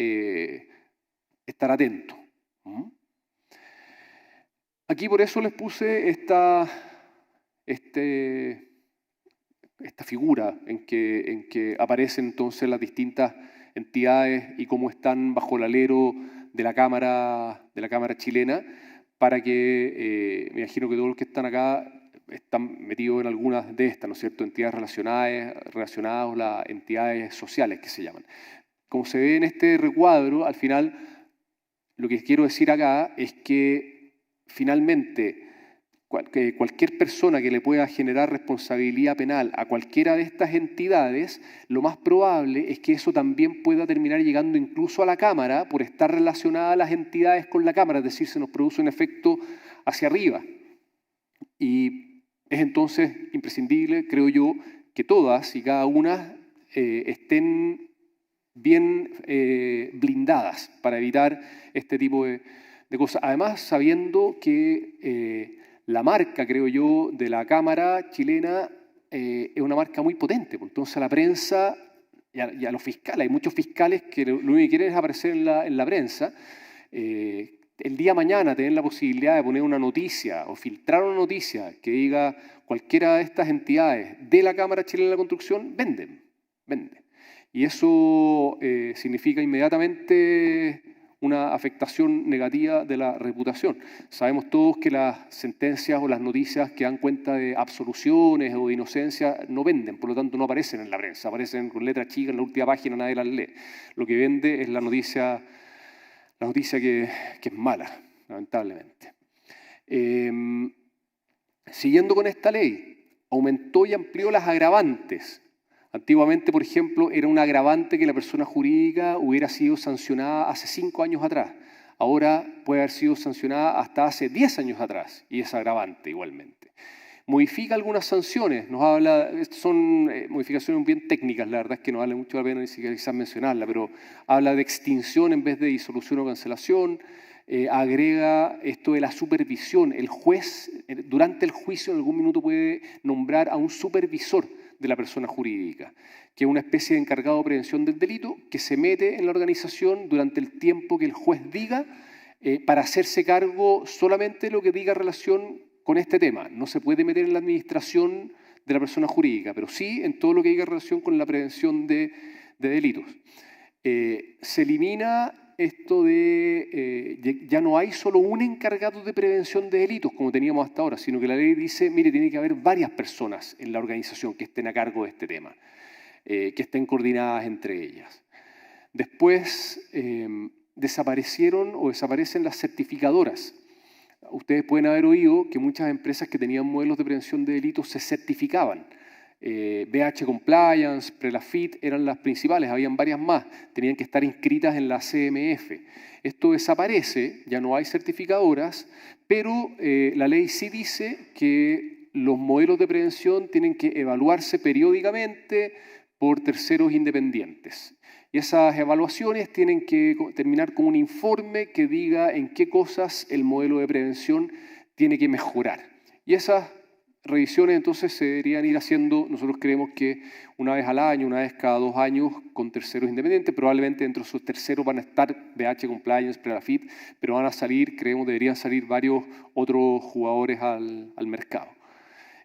estar atento. Aquí por eso les puse esta figura en que aparecen entonces las distintas entidades y cómo están bajo el alero de la Cámara chilena, para que, me imagino que todos los que están acá están metidos en algunas de estas, ¿no es cierto?, entidades relacionadas o las entidades sociales que se llaman. Como se ve en este recuadro, al final, lo que quiero decir acá es que finalmente cualquier persona que le pueda generar responsabilidad penal a cualquiera de estas entidades, lo más probable es que eso también pueda terminar llegando incluso a la Cámara por estar relacionada a las entidades con la Cámara, es decir, se nos produce un efecto hacia arriba. Y es entonces imprescindible, creo yo, que todas y cada una estén bien blindadas para evitar este tipo de cosas. Además, sabiendo que la marca, creo yo, de la Cámara chilena es una marca muy potente. Entonces, a la prensa y a los fiscales, hay muchos fiscales que lo único que quieren es aparecer en la prensa. El día de mañana tener la posibilidad de poner una noticia o filtrar una noticia que diga cualquiera de estas entidades de la Cámara Chilena de la Construcción, venden. Y eso significa inmediatamente una afectación negativa de la reputación. Sabemos todos que las sentencias o las noticias que dan cuenta de absoluciones o de inocencia no venden, por lo tanto no aparecen en la prensa, aparecen con letras chicas en la última página, nadie las lee. Lo que vende es la noticia que es mala, lamentablemente. Siguiendo con esta ley, aumentó y amplió las agravantes. Antiguamente, por ejemplo, era un agravante que la persona jurídica hubiera sido sancionada hace 5 años atrás. Ahora puede haber sido sancionada hasta hace 10 años atrás y es agravante igualmente. Modifica algunas sanciones, nos habla, son modificaciones bien técnicas, la verdad es que no vale mucho la pena ni siquiera quizás mencionarla, pero habla de extinción en vez de disolución o cancelación, agrega esto de la supervisión. El juez durante el juicio en algún minuto puede nombrar a un supervisor de la persona jurídica, que es una especie de encargado de prevención del delito que se mete en la organización durante el tiempo que el juez diga para hacerse cargo solamente de lo que diga relación con este tema. No se puede meter en la administración de la persona jurídica, pero sí en todo lo que diga relación con la prevención de delitos. Se elimina esto de ya no hay solo un encargado de prevención de delitos como teníamos hasta ahora, sino que la ley dice, mire, tiene que haber varias personas en la organización que estén a cargo de este tema, que estén coordinadas entre ellas. Después desaparecen las certificadoras. Ustedes pueden haber oído que muchas empresas que tenían modelos de prevención de delitos se certificaban. BH Compliance, Prelafit eran las principales, habían varias más, tenían que estar inscritas en la CMF. Esto desaparece, ya no hay certificadoras, pero la ley sí dice que los modelos de prevención tienen que evaluarse periódicamente por terceros independientes. Y esas evaluaciones tienen que terminar con un informe que diga en qué cosas el modelo de prevención tiene que mejorar. Y esas revisiones entonces se deberían ir haciendo, nosotros creemos que una vez al año, una vez cada 2 años con terceros independientes, probablemente dentro de esos terceros van a estar BH Compliance, Prelafit, pero van a salir, creemos, deberían salir varios otros jugadores al mercado.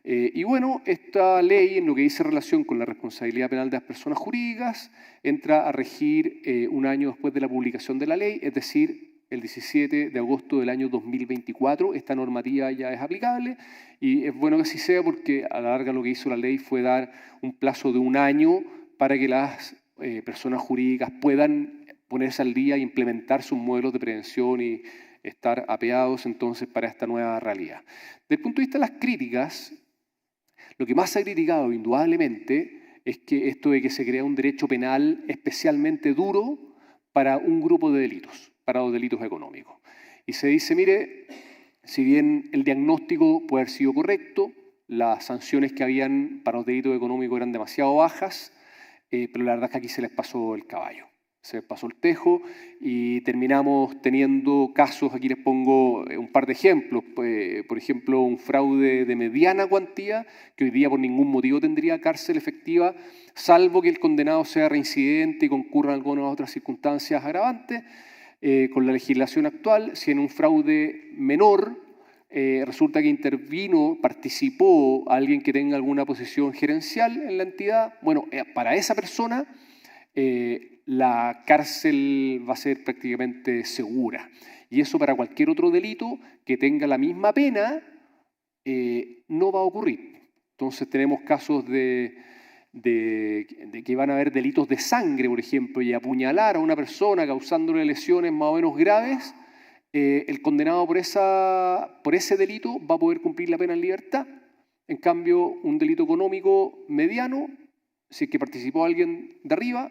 Y bueno, esta ley, en lo que dice relación con la responsabilidad penal de las personas jurídicas, entra a regir un año después de la publicación de la ley, es decir, el 17 de agosto del año 2024. Esta normativa ya es aplicable y es bueno que así sea porque a la larga lo que hizo la ley fue dar un plazo de 1 año para que las personas jurídicas puedan ponerse al día e implementar sus modelos de prevención y estar apeados entonces para esta nueva realidad. Desde el punto de vista de las críticas, lo que más se ha criticado indudablemente es que esto de que se crea un derecho penal especialmente duro para un grupo de delitos, para los delitos económicos. Y se dice, mire, si bien el diagnóstico puede haber sido correcto, las sanciones que habían para los delitos económicos eran demasiado bajas, pero la verdad es que aquí se les pasó el caballo. se pasó el tejo y terminamos teniendo casos, aquí les pongo un par de ejemplos, por ejemplo, un fraude de mediana cuantía, que hoy día por ningún motivo tendría cárcel efectiva, salvo que el condenado sea reincidente y concurra en algunas otras circunstancias agravantes. Con la legislación actual, si en un fraude menor resulta que intervino, participó alguien que tenga alguna posición gerencial en la entidad, bueno, para esa persona la cárcel va a ser prácticamente segura. Y eso para cualquier otro delito que tenga la misma pena no va a ocurrir. Entonces tenemos casos de que van a haber delitos de sangre, por ejemplo, y apuñalar a una persona causándole lesiones más o menos graves, el condenado por ese delito va a poder cumplir la pena en libertad. En cambio, un delito económico mediano, si es que participó alguien de arriba,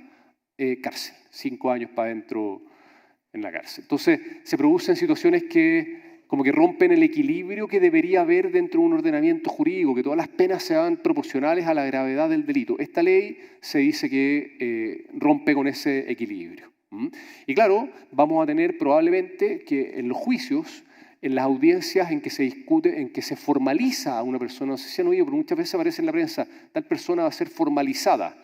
cárcel, 5 años para adentro en la cárcel. Entonces, se producen situaciones que como que rompen el equilibrio que debería haber dentro de un ordenamiento jurídico, que todas las penas sean proporcionales a la gravedad del delito. Esta ley se dice que rompe con ese equilibrio. Y claro, vamos a tener probablemente que en los juicios, en las audiencias en que se discute, en que se formaliza a una persona, no sé si han oído, pero muchas veces aparece en la prensa, tal persona va a ser formalizada.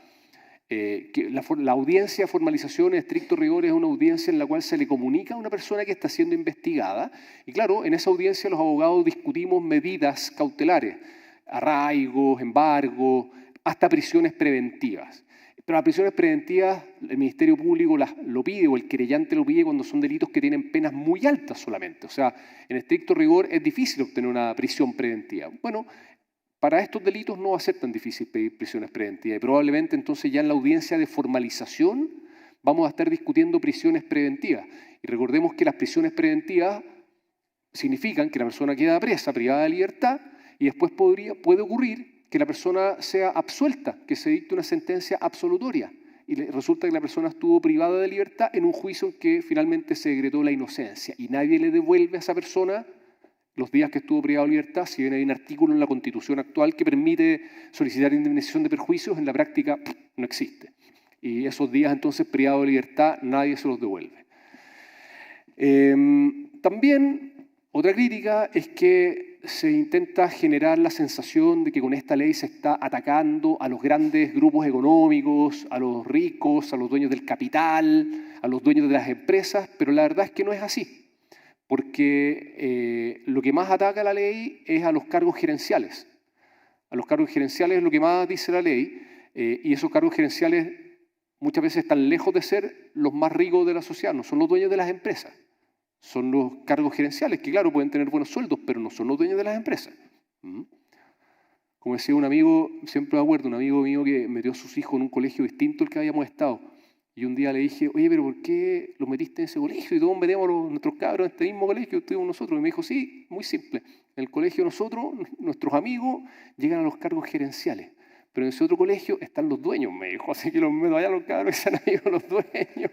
Que la audiencia de formalización en estricto rigor es una audiencia en la cual se le comunica a una persona que está siendo investigada y claro, en esa audiencia los abogados discutimos medidas cautelares, arraigos, embargos, hasta prisiones preventivas. Pero las prisiones preventivas el Ministerio Público lo pide o el querellante lo pide cuando son delitos que tienen penas muy altas solamente. O sea, en estricto rigor es difícil obtener una prisión preventiva. Bueno, para estos delitos no va a ser tan difícil pedir prisiones preventivas y probablemente entonces ya en la audiencia de formalización vamos a estar discutiendo prisiones preventivas. Y recordemos que las prisiones preventivas significan que la persona queda presa, privada de libertad y después puede ocurrir que la persona sea absuelta, que se dicte una sentencia absolutoria y resulta que la persona estuvo privada de libertad en un juicio en que finalmente se decretó la inocencia y nadie le devuelve a esa persona los días que estuvo privado de libertad. Si bien hay un artículo en la Constitución actual que permite solicitar indemnización de perjuicios, en la práctica no existe. Y esos días entonces privado de libertad nadie se los devuelve. También otra crítica es que se intenta generar la sensación de que con esta ley se está atacando a los grandes grupos económicos, a los ricos, a los dueños del capital, a los dueños de las empresas, pero la verdad es que no es así. Porque lo que más ataca la ley es a los cargos gerenciales. A los cargos gerenciales es lo que más dice la ley, y esos cargos gerenciales muchas veces están lejos de ser los más ricos de la sociedad, no son los dueños de las empresas. Son los cargos gerenciales, que claro, pueden tener buenos sueldos, pero no son los dueños de las empresas. Como decía un amigo, siempre me acuerdo, un amigo mío que metió a sus hijos en un colegio distinto al que habíamos estado. Y un día le dije, oye, pero ¿por qué los metiste en ese colegio? Y todos metemos a nuestros cabros en este mismo colegio que estuvimos nosotros. Y me dijo, sí, muy simple. En el colegio nosotros, nuestros amigos, llegan a los cargos gerenciales. Pero en ese otro colegio están los dueños, me dijo. Así que los meto allá a los cabros que sean amigos de los dueños.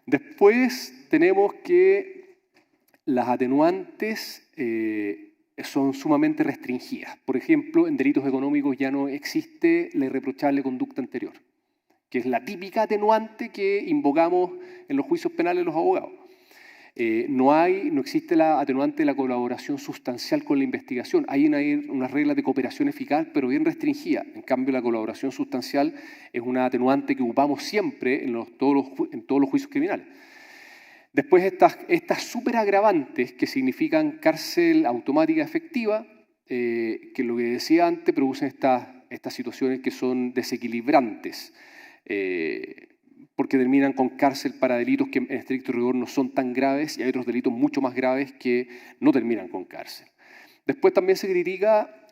Después tenemos que las atenuantes son sumamente restringidas. Por ejemplo, en delitos económicos ya no existe la irreprochable conducta anterior, que es la típica atenuante que invocamos en los juicios penales los abogados. No existe la atenuante de la colaboración sustancial con la investigación. Hay unas reglas de cooperación eficaz, pero bien restringidas. En cambio, la colaboración sustancial es una atenuante que ocupamos siempre en todos los juicios criminales. Después estas superagravantes que significan cárcel automática efectiva, que lo que decía antes producen estas situaciones que son desequilibrantes, porque terminan con cárcel para delitos que en estricto rigor no son tan graves y hay otros delitos mucho más graves que no terminan con cárcel. Después también se critica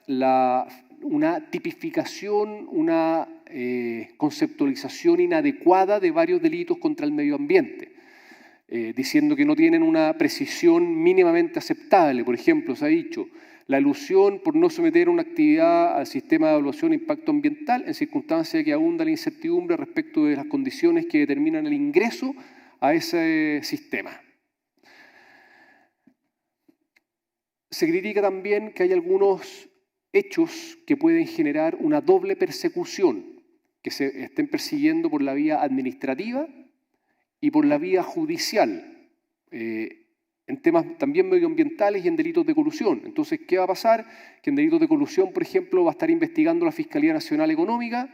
una tipificación, una conceptualización inadecuada de varios delitos contra el medio ambiente. Diciendo que no tienen una precisión mínimamente aceptable. Por ejemplo, se ha dicho la elusión por no someter una actividad al sistema de evaluación de impacto ambiental en circunstancias de que abunda la incertidumbre respecto de las condiciones que determinan el ingreso a ese sistema. Se critica también que hay algunos hechos que pueden generar una doble persecución. que se estén persiguiendo por la vía administrativa y por la vía judicial, en temas también medioambientales y en delitos de colusión. Entonces, ¿qué va a pasar? Que en delitos de colusión, por ejemplo, va a estar investigando la Fiscalía Nacional Económica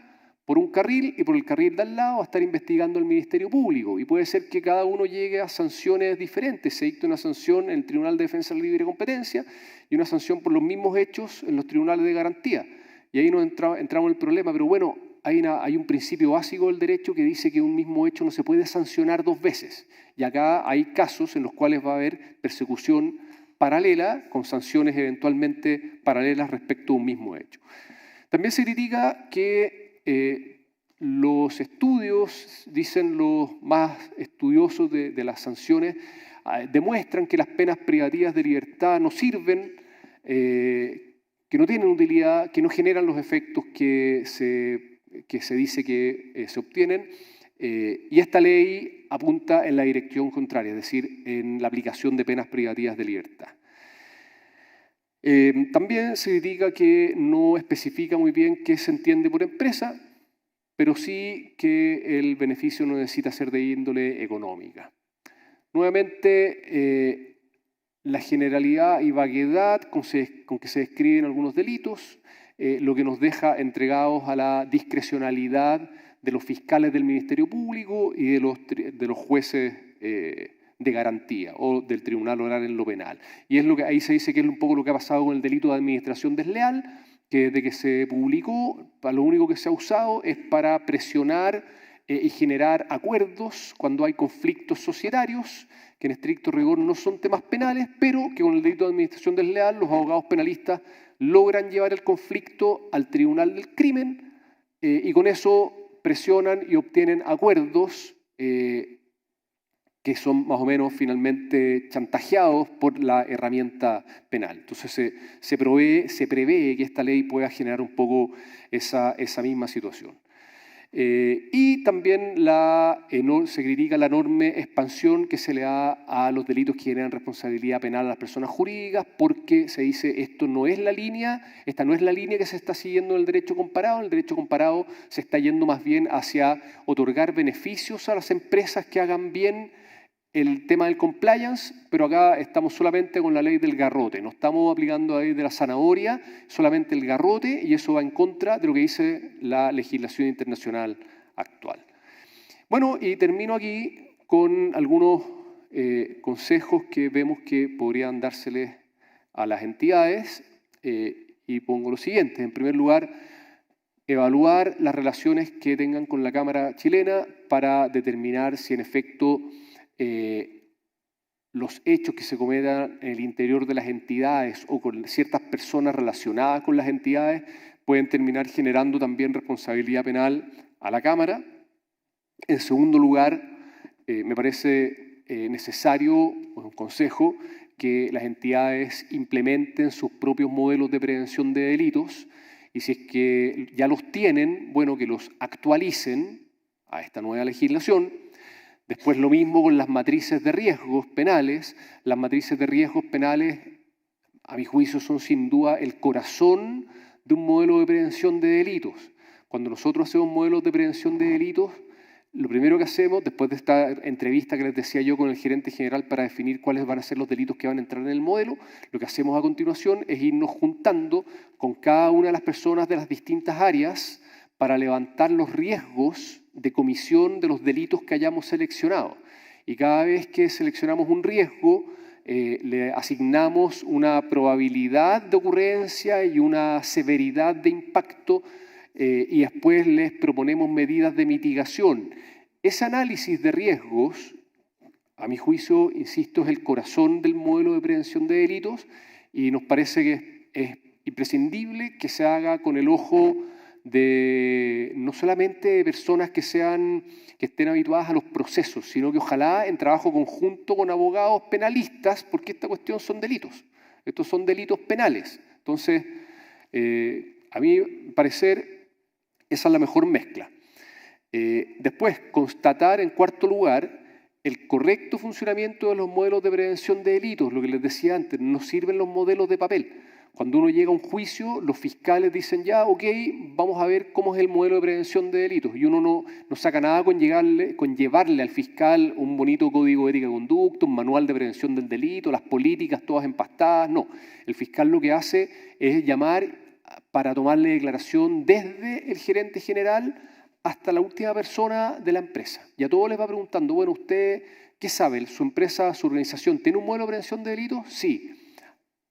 por un carril y por el carril de al lado va a estar investigando el Ministerio Público. Y puede ser que cada uno llegue a sanciones diferentes. Se dicta una sanción en el Tribunal de Defensa de la Libre Competencia y una sanción por los mismos hechos en los tribunales de garantía. Y ahí nos entramos en el problema. Pero bueno, hay un principio básico del derecho que dice que un mismo hecho no se puede sancionar dos veces. Y acá hay casos en los cuales va a haber persecución paralela con sanciones eventualmente paralelas respecto a un mismo hecho. También se critica que los estudios, dicen los más estudiosos de las sanciones, demuestran que las penas privativas de libertad no sirven, que no tienen utilidad, que no generan los efectos que se dice que se obtienen, y esta ley apunta en la dirección contraria, es decir, en la aplicación de penas privativas de libertad. También se critica que no especifica muy bien qué se entiende por empresa, pero sí que el beneficio no necesita ser de índole económica. Nuevamente, la generalidad y vaguedad con que se describen algunos delitos, lo que nos deja entregados a la discrecionalidad de los fiscales del Ministerio Público y de los jueces de garantía o del Tribunal Oral en lo penal. Y es lo que ahí se dice que es un poco lo que ha pasado con el delito de administración desleal, que desde que se publicó, lo único que se ha usado es para presionar y generar acuerdos cuando hay conflictos societarios, que en estricto rigor no son temas penales, pero que con el delito de administración desleal los abogados penalistas logran llevar el conflicto al tribunal del crimen y con eso presionan y obtienen acuerdos que son más o menos finalmente chantajeados por la herramienta penal. Entonces se prevé que esta ley pueda generar un poco esa misma situación. Y también se critica la enorme expansión que se le da a los delitos que generan responsabilidad penal a las personas jurídicas, porque se dice esta no es la línea que se está siguiendo en el derecho comparado. El derecho comparado se está yendo más bien hacia otorgar beneficios a las empresas que hagan bien el tema del compliance, pero acá estamos solamente con la ley del garrote, no estamos aplicando la ley de la zanahoria, solamente el garrote, y eso va en contra de lo que dice la legislación internacional actual. Bueno, y termino aquí con algunos consejos que vemos que podrían dárseles a las entidades, y pongo lo siguiente. En primer lugar, evaluar las relaciones que tengan con la Cámara chilena para determinar si en efecto los hechos que se cometan en el interior de las entidades o con ciertas personas relacionadas con las entidades pueden terminar generando también responsabilidad penal a la Cámara. En segundo lugar, me parece necesario, un consejo, que las entidades implementen sus propios modelos de prevención de delitos y si es que ya los tienen, bueno, que los actualicen a esta nueva legislación. Después lo mismo con las matrices de riesgos penales. Las matrices de riesgos penales, a mi juicio, son sin duda el corazón de un modelo de prevención de delitos. Cuando nosotros hacemos modelos de prevención de delitos, lo primero que hacemos, después de esta entrevista que les decía yo con el gerente general para definir cuáles van a ser los delitos que van a entrar en el modelo, lo que hacemos a continuación es irnos juntando con cada una de las personas de las distintas áreas para levantar los riesgos de comisión de los delitos que hayamos seleccionado. Y cada vez que seleccionamos un riesgo, le asignamos una probabilidad de ocurrencia y una severidad de impacto y después les proponemos medidas de mitigación. Ese análisis de riesgos, a mi juicio, insisto, es el corazón del modelo de prevención de delitos y nos parece que es imprescindible que se haga con el ojo de no solamente personas que estén habituadas a los procesos, sino que ojalá en trabajo conjunto con abogados penalistas, porque esta cuestión son delitos. Estos son delitos penales. Entonces, a mi parecer, esa es la mejor mezcla. Después, constatar en cuarto lugar el correcto funcionamiento de los modelos de prevención de delitos. Lo que les decía antes, no sirven los modelos de papel. Cuando uno llega a un juicio, los fiscales dicen ya, ok, vamos a ver cómo es el modelo de prevención de delitos. Y uno no saca nada con llevarle al fiscal un bonito código de ética de conducta, un manual de prevención del delito, las políticas todas empastadas. No, el fiscal lo que hace es llamar para tomarle declaración desde el gerente general hasta la última persona de la empresa. Y a todos les va preguntando, bueno, ¿usted qué sabe? ¿Su empresa, su organización tiene un modelo de prevención de delitos? Sí.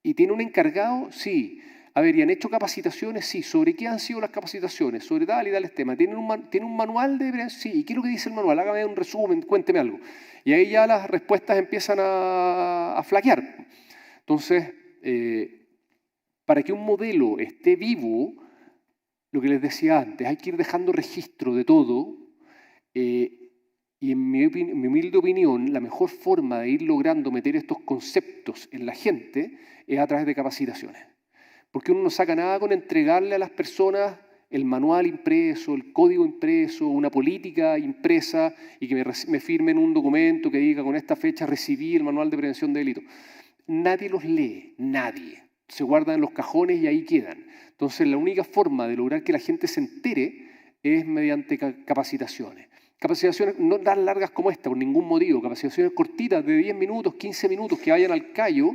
¿Y tiene un encargado? Sí. A ver, ¿y han hecho capacitaciones? Sí. ¿Sobre qué han sido las capacitaciones? Sobre tal y tales temas. ¿Tiene un manual de prevención? Sí. ¿Y qué es lo que dice el manual? Hágame un resumen, cuénteme algo. Y ahí ya las respuestas empiezan a flaquear. Entonces, para que un modelo esté vivo, lo que les decía antes, hay que ir dejando registro de todo. Y en mi humilde opinión, la mejor forma de ir logrando meter estos conceptos en la gente es a través de capacitaciones. Porque uno no saca nada con entregarle a las personas el manual impreso, el código impreso, una política impresa y que me firmen un documento que diga con esta fecha recibí el manual de prevención de delitos. Nadie los lee, nadie. Se guardan en los cajones y ahí quedan. Entonces, la única forma de lograr que la gente se entere es mediante capacitaciones. Capacitaciones no tan largas como esta, por ningún motivo. Capacitaciones cortitas de 10 minutos, 15 minutos, que vayan al callo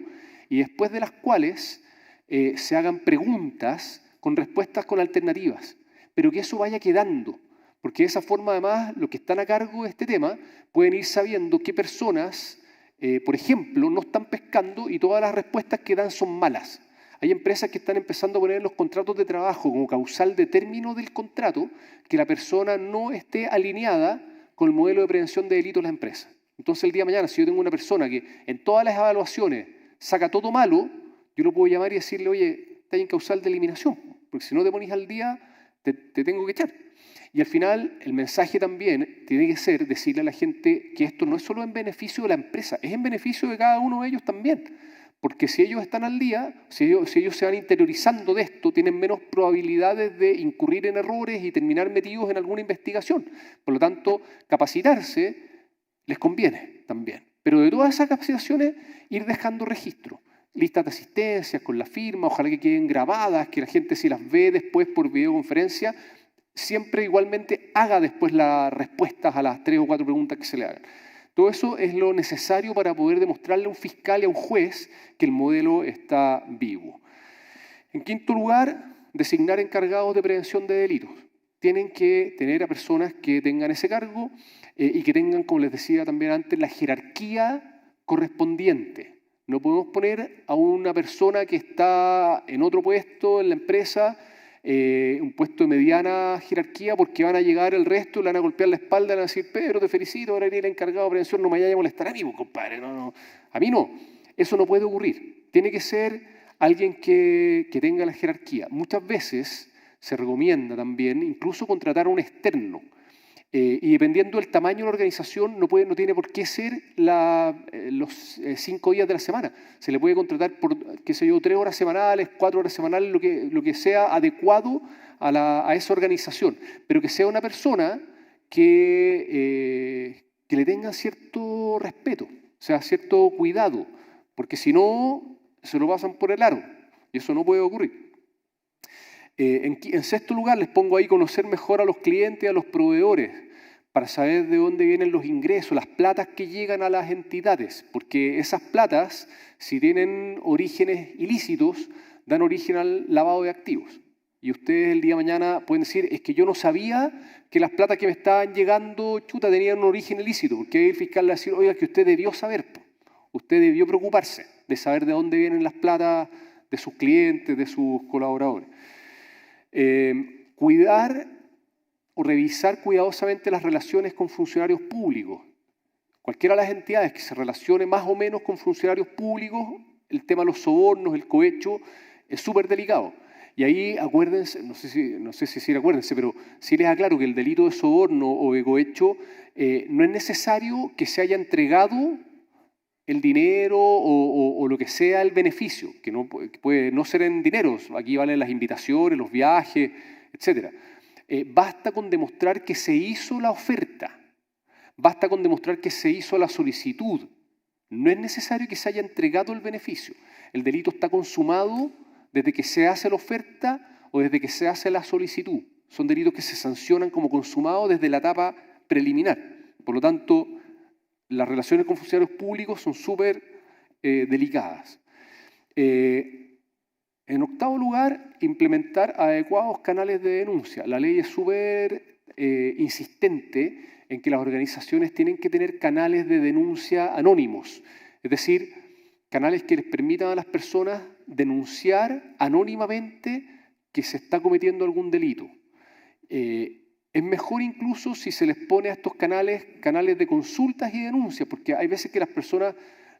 y después de las cuales se hagan preguntas con respuestas con alternativas. Pero que eso vaya quedando. Porque de esa forma, además, los que están a cargo de este tema pueden ir sabiendo qué personas, por ejemplo, no están pescando y todas las respuestas que dan son malas. Hay empresas que están empezando a poner en los contratos de trabajo como causal de término del contrato que la persona no esté alineada con el modelo de prevención de delitos de la empresa. Entonces, el día de mañana, si yo tengo una persona que en todas las evaluaciones saca todo malo, yo lo puedo llamar y decirle, oye, está en causal de eliminación, porque si no te pones al día, te tengo que echar. Y al final, el mensaje también tiene que ser decirle a la gente que esto no es solo en beneficio de la empresa, es en beneficio de cada uno de ellos también. Porque si ellos están al día, si ellos se van interiorizando de esto, tienen menos probabilidades de incurrir en errores y terminar metidos en alguna investigación. Por lo tanto, capacitarse les conviene también. Pero de todas esas capacitaciones, ir dejando registro. Listas de asistencias con la firma, ojalá que queden grabadas, que la gente si las ve después por videoconferencia, siempre igualmente haga después las respuestas a las 3 o 4 preguntas que se le hagan. Todo eso es lo necesario para poder demostrarle a un fiscal y a un juez que el modelo está vivo. En quinto lugar, designar encargados de prevención de delitos. Tienen que tener a personas que tengan ese cargo y que tengan, como les decía también antes, la jerarquía correspondiente. No podemos poner a una persona que está en otro puesto en la empresa, un puesto de mediana jerarquía, porque van a llegar el resto, le van a golpear la espalda, le van a decir, Pedro, te felicito, ahora eres el encargado de prevención, no me vaya a molestar a mí, compadre. No. A mí no. Eso no puede ocurrir. Tiene que ser alguien que tenga la jerarquía. Muchas veces se recomienda también incluso contratar a un externo. Y dependiendo del tamaño de la organización, no tiene por qué ser los 5 días de la semana. Se le puede contratar por, 3 horas semanales, 4 horas semanales, lo que sea adecuado a esa organización. Pero que sea una persona que le tenga cierto respeto, o sea, cierto cuidado. Porque si no, se lo pasan por el aro. Y eso no puede ocurrir. En sexto lugar, les pongo ahí conocer mejor a los clientes y a los proveedores para saber de dónde vienen los ingresos, las platas que llegan a las entidades, porque esas platas, si tienen orígenes ilícitos, dan origen al lavado de activos. Y ustedes el día de mañana pueden decir, es que yo no sabía que las platas que me estaban llegando, tenían un origen ilícito, porque ahí el fiscal le va a decir, oiga, que usted debió saber, usted debió preocuparse de saber de dónde vienen las platas de sus clientes, de sus colaboradores. Cuidar o revisar cuidadosamente las relaciones con funcionarios públicos. Cualquiera de las entidades que se relacione más o menos con funcionarios públicos, el tema de los sobornos, el cohecho, es súper delicado. Y ahí acuérdense, no sé si acuérdense, pero sí les aclaro que el delito de soborno o de cohecho no es necesario que se haya entregado el dinero o lo que sea el beneficio, que puede no ser en dineros, aquí valen las invitaciones, los viajes, etc. Basta con demostrar que se hizo la oferta, basta con demostrar que se hizo la solicitud, no es necesario que se haya entregado el beneficio. El delito está consumado desde que se hace la oferta o desde que se hace la solicitud. Son delitos que se sancionan como consumados desde la etapa preliminar. Por lo tanto, las relaciones con funcionarios públicos son súper delicadas. En octavo lugar, implementar adecuados canales de denuncia. La ley es súper insistente en que las organizaciones tienen que tener canales de denuncia anónimos, es decir, canales que les permitan a las personas denunciar anónimamente que se está cometiendo algún delito. Es mejor incluso si se les pone a estos canales de consultas y denuncias, porque hay veces que las personas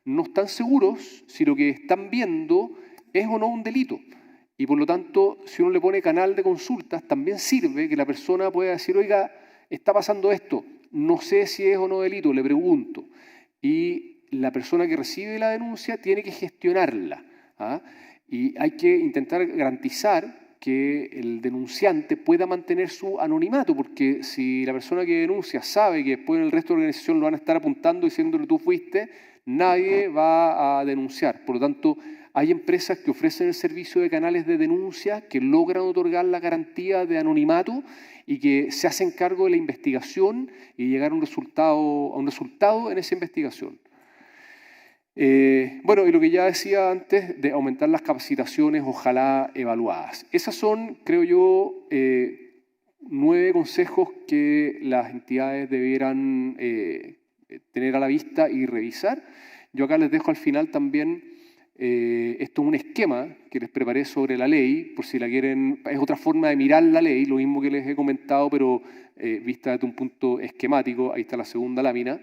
no están seguros si lo que están viendo es o no un delito. Y por lo tanto, si uno le pone canal de consultas, también sirve que la persona pueda decir, oiga, está pasando esto, no sé si es o no delito, le pregunto. Y la persona que recibe la denuncia tiene que gestionarla, ¿ah? Y hay que intentar garantizar que el denunciante pueda mantener su anonimato, porque si la persona que denuncia sabe que después en el resto de la organización lo van a estar apuntando diciéndole tú fuiste, nadie va a denunciar. Por lo tanto, hay empresas que ofrecen el servicio de canales de denuncia que logran otorgar la garantía de anonimato y que se hacen cargo de la investigación y llegar a un resultado en esa investigación. Bueno, y lo que ya decía antes, de aumentar las capacitaciones, ojalá evaluadas. Esas son, creo yo, 9 consejos que las entidades debieran tener a la vista y revisar. Yo acá les dejo al final también, esto es un esquema que les preparé sobre la ley, por si la quieren, es otra forma de mirar la ley, lo mismo que les he comentado, pero vista desde un punto esquemático. Ahí está la segunda lámina.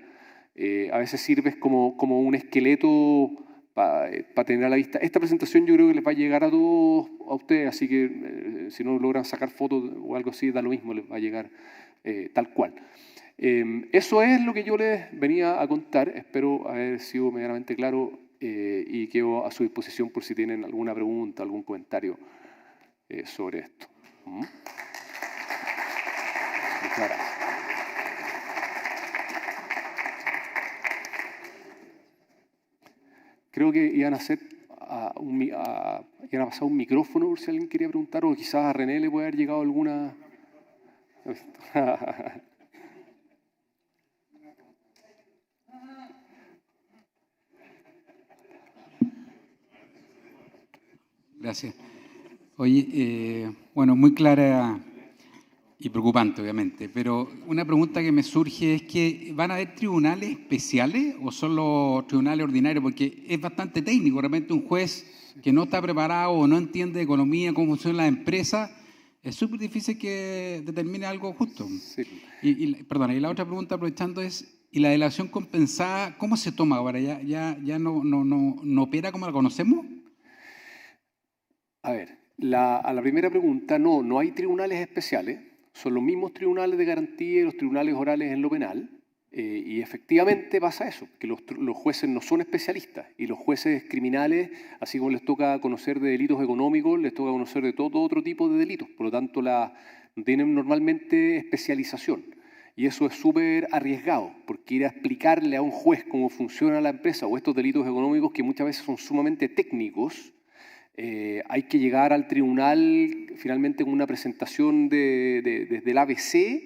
A veces sirve como un esqueleto para tener a la vista. Esta presentación yo creo que les va a llegar a todos a ustedes, así que si no logran sacar fotos o algo así, da lo mismo, les va a llegar tal cual. Eso es lo que yo les venía a contar. Espero haber sido medianamente claro y quedo a su disposición por si tienen alguna pregunta, algún comentario sobre esto. Muchas gracias. Creo que iban a pasar un micrófono por si alguien quería preguntar, o quizás a René le puede haber llegado alguna... Gracias. Oye, bueno, muy clara y preocupante, obviamente, pero una pregunta que me surge es que ¿van a haber tribunales especiales o son los tribunales ordinarios? Porque es bastante técnico, de repente un juez que no está preparado o no entiende de economía, cómo funcionan las empresas, es súper difícil que determine algo justo. Sí. Perdona, y la otra pregunta, aprovechando, es, ¿y la delación compensada cómo se toma ahora? ¿Ya no opera como la conocemos? A ver, a la primera pregunta, no hay tribunales especiales. Son los mismos tribunales de garantía y los tribunales orales en lo penal. Y efectivamente pasa eso, que los jueces no son especialistas. Y los jueces criminales, así como les toca conocer de delitos económicos, les toca conocer de todo otro tipo de delitos. Por lo tanto, no tienen normalmente especialización. Y eso es súper arriesgado, porque ir a explicarle a un juez cómo funciona la empresa o estos delitos económicos que muchas veces son sumamente técnicos, hay que llegar al tribunal finalmente con una presentación desde el ABC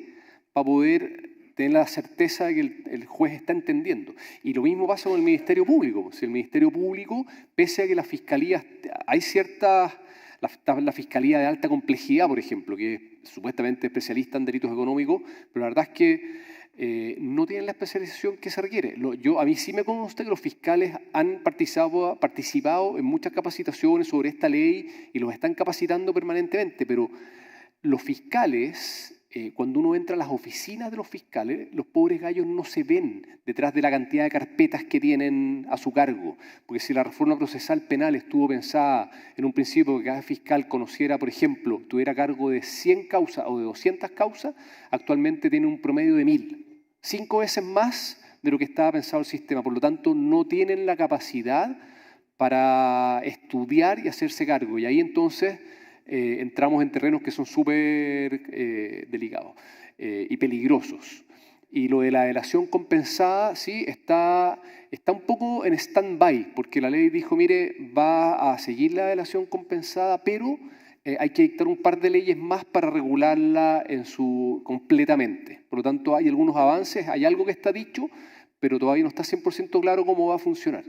para poder tener la certeza de que el juez está entendiendo. Y lo mismo pasa con el Ministerio Público. Si el Ministerio Público, pese a que la Fiscalía, hay ciertas, la Fiscalía de alta complejidad, por ejemplo, que es supuestamente especialista en delitos económicos, pero la verdad es que no tienen la especialización que se requiere. A mí sí me consta que los fiscales han participado en muchas capacitaciones sobre esta ley y los están capacitando permanentemente, pero los fiscales, cuando uno entra a las oficinas de los fiscales, los pobres gallos no se ven detrás de la cantidad de carpetas que tienen a su cargo, porque si la reforma procesal penal estuvo pensada en un principio que cada fiscal conociera, por ejemplo, tuviera a cargo de 100 causas o de 200 causas, actualmente tiene un promedio de 1000. 5 veces más de lo que estaba pensado el sistema. Por lo tanto, no tienen la capacidad para estudiar y hacerse cargo. Y ahí entonces entramos en terrenos que son súper delicados y peligrosos. Y lo de la delación compensada, sí, está un poco en stand-by, porque la ley dijo, mire, va a seguir la delación compensada, pero hay que dictar un par de leyes más para regularla completamente. Por lo tanto, hay algunos avances, hay algo que está dicho, pero todavía no está 100% claro cómo va a funcionar.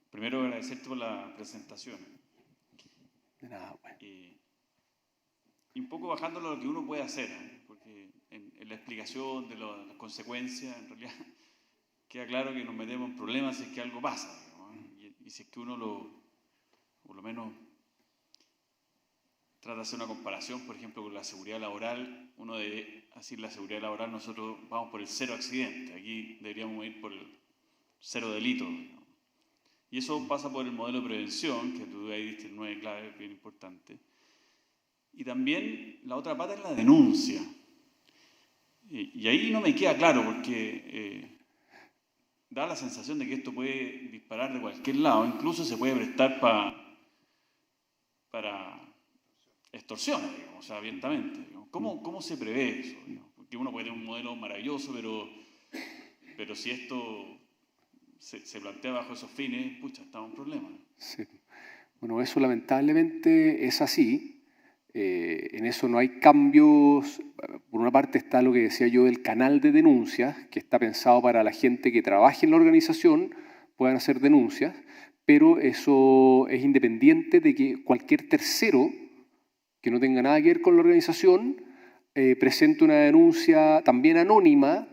Primero, agradecerte por la presentación. De nada, bueno. Y un poco bajándolo a lo que uno puede hacer, porque en la explicación de las consecuencias, en realidad, queda claro que nos metemos en problemas si es que algo pasa, digamos, y si es que uno por lo menos trata de hacer una comparación, por ejemplo, con la seguridad laboral. Uno debe decir la seguridad laboral, nosotros vamos por el 0 accidente, aquí deberíamos ir por el 0 delito, ¿no? Y eso pasa por el modelo de prevención, que tú ahí diste el 9 clave, bien importante. Y también la otra pata es la denuncia. Y ahí no me queda claro, porque da la sensación de que esto puede disparar de cualquier lado, incluso se puede prestar para extorsión, digamos, o sea, abiertamente. Digamos. ¿Cómo se prevé eso? Digamos? Porque uno puede tener un modelo maravilloso, pero si esto se plantea bajo esos fines, pucha, estamos en problema. Sí. Bueno, eso lamentablemente es así. En eso no hay cambios. Por una parte está lo que decía yo del canal de denuncias, que está pensado para la gente que trabaje en la organización, puedan hacer denuncias, pero eso es independiente de que cualquier tercero que no tenga nada que ver con la organización presente una denuncia también anónima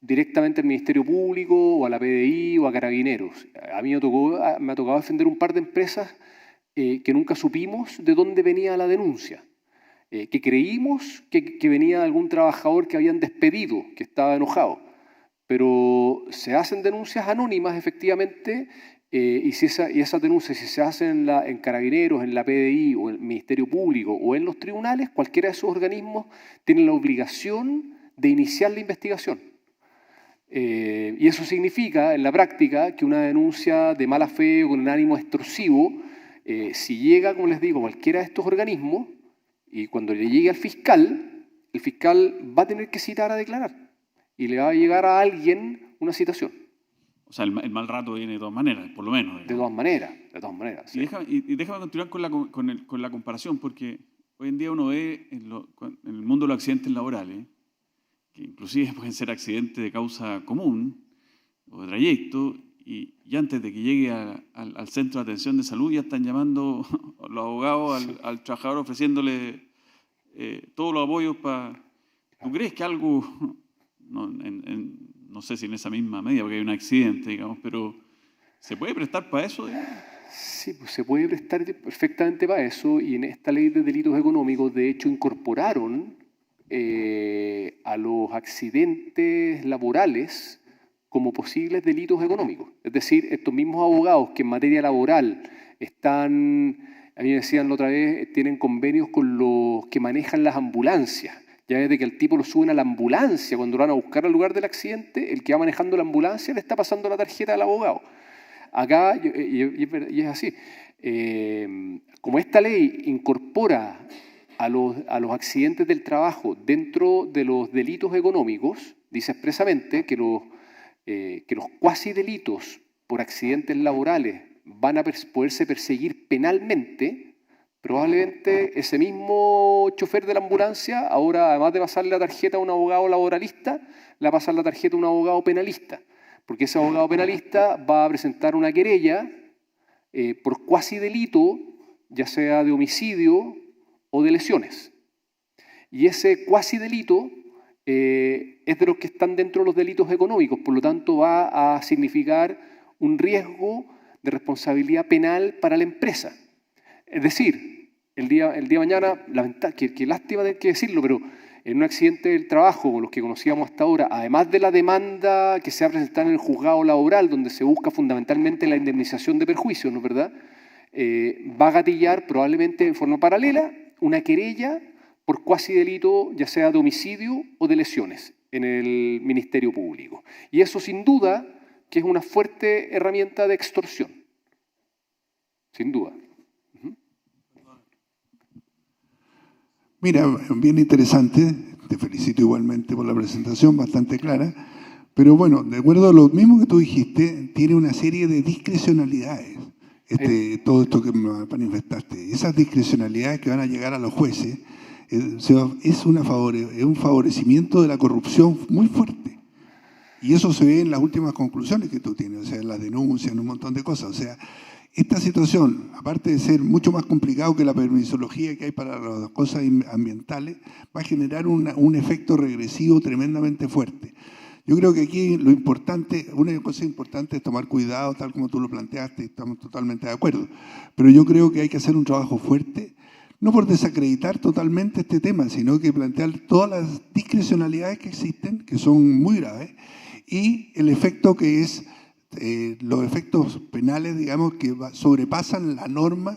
directamente al Ministerio Público o a la PDI o a Carabineros. A mí me ha tocado defender un par de empresas que nunca supimos de dónde venía la denuncia, que creímos que venía de algún trabajador que habían despedido, que estaba enojado, pero se hacen denuncias anónimas efectivamente, y esas denuncias, si se hacen en Carabineros, en la PDI o en el Ministerio Público o en los tribunales, cualquiera de esos organismos tiene la obligación de iniciar la investigación. Y eso significa, en la práctica, que una denuncia de mala fe o con un ánimo extorsivo, si llega, como les digo, a cualquiera de estos organismos, y cuando le llegue al fiscal, el fiscal va a tener que citar a declarar, y le va a llegar a alguien una citación. O sea, el mal rato viene de todas maneras, por lo menos. Digamos. De todas maneras. Sí. Y déjame continuar con la comparación, porque hoy en día uno ve en el mundo de los accidentes laborales, que inclusive pueden ser accidentes de causa común o de trayecto, y antes de que llegue al centro de atención de salud ya están llamando los abogados al trabajador ofreciéndole todos los apoyos para... ¿Tú crees que algo, no sé si en esa misma medida, porque hay un accidente, digamos, pero ¿se puede prestar para eso? Digamos? Sí, pues se puede prestar perfectamente para eso, y en esta ley de delitos económicos, de hecho, incorporaron a los accidentes laborales como posibles delitos económicos. Es decir, estos mismos abogados que en materia laboral a mí me decían la otra vez, tienen convenios con los que manejan las ambulancias. Ya desde que el tipo lo suben a la ambulancia, cuando lo van a buscar al lugar del accidente, el que va manejando la ambulancia le está pasando la tarjeta al abogado. Acá, y es así, como esta ley incorpora a los accidentes del trabajo dentro de los delitos económicos, dice expresamente que los cuasi delitos por accidentes laborales van a poderse perseguir penalmente. Probablemente ese mismo chofer de la ambulancia, ahora además de pasarle la tarjeta a un abogado laboralista, le va a pasar la tarjeta a un abogado penalista, porque ese abogado penalista va a presentar una querella por cuasi delito, ya sea de homicidio o de lesiones. Y ese cuasi delito es de los que están dentro de los delitos económicos, por lo tanto va a significar un riesgo de responsabilidad penal para la empresa. Es decir, el día de mañana, qué lástima tener que decirlo, pero en un accidente del trabajo, como los que conocíamos hasta ahora, además de la demanda que se va a presentar en el juzgado laboral, donde se busca fundamentalmente la indemnización de perjuicios, ¿no es verdad?, va a gatillar probablemente de forma paralela una querella por cuasi delito, ya sea de homicidio o de lesiones, en el Ministerio Público. Y eso sin duda que es una fuerte herramienta de extorsión, sin duda. Mira, bien interesante, te felicito igualmente por la presentación, bastante clara, pero bueno, de acuerdo a lo mismo que tú dijiste, tiene una serie de discrecionalidades, todo esto que me manifestaste. Esas discrecionalidades que van a llegar a los jueces es un favorecimiento de la corrupción muy fuerte. Y eso se ve en las últimas conclusiones que tú tienes, o sea, en las denuncias, en un montón de cosas. O sea, esta situación, aparte de ser mucho más complicado que la permisología que hay para las cosas ambientales, va a generar un efecto regresivo tremendamente fuerte. Yo creo que aquí lo importante, una cosa importante es tomar cuidado, tal como tú lo planteaste, estamos totalmente de acuerdo. Pero yo creo que hay que hacer un trabajo fuerte, no por desacreditar totalmente este tema, sino que plantear todas las discrecionalidades que existen, que son muy graves, y el efecto que es los efectos penales, digamos, que sobrepasan la norma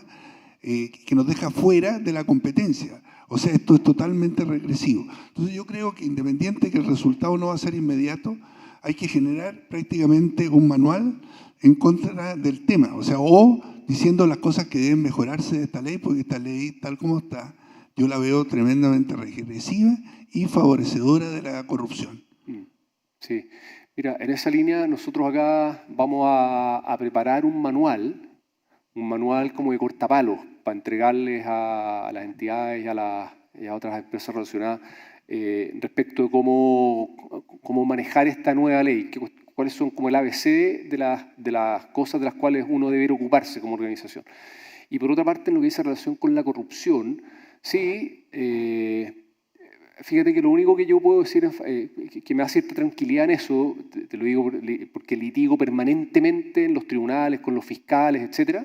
que nos deja fuera de la competencia. O sea, esto es totalmente regresivo. Entonces yo creo que independiente que el resultado no va a ser inmediato, hay que generar prácticamente un manual en contra del tema. O sea, o diciendo las cosas que deben mejorarse de esta ley, porque esta ley, tal como está, yo la veo tremendamente regresiva y favorecedora de la corrupción. Sí. Mira, en esa línea nosotros acá vamos a preparar un manual como de cortapalos para entregarles a las entidades y a otras empresas relacionadas respecto de cómo manejar esta nueva ley, cuáles son como el ABC de las cosas de las cuales uno debe ocuparse como organización. Y por otra parte, en lo que dice relación con la corrupción, sí, fíjate que lo único que yo puedo decir que me da cierta tranquilidad en eso, te lo digo porque litigo permanentemente en los tribunales, con los fiscales, etc.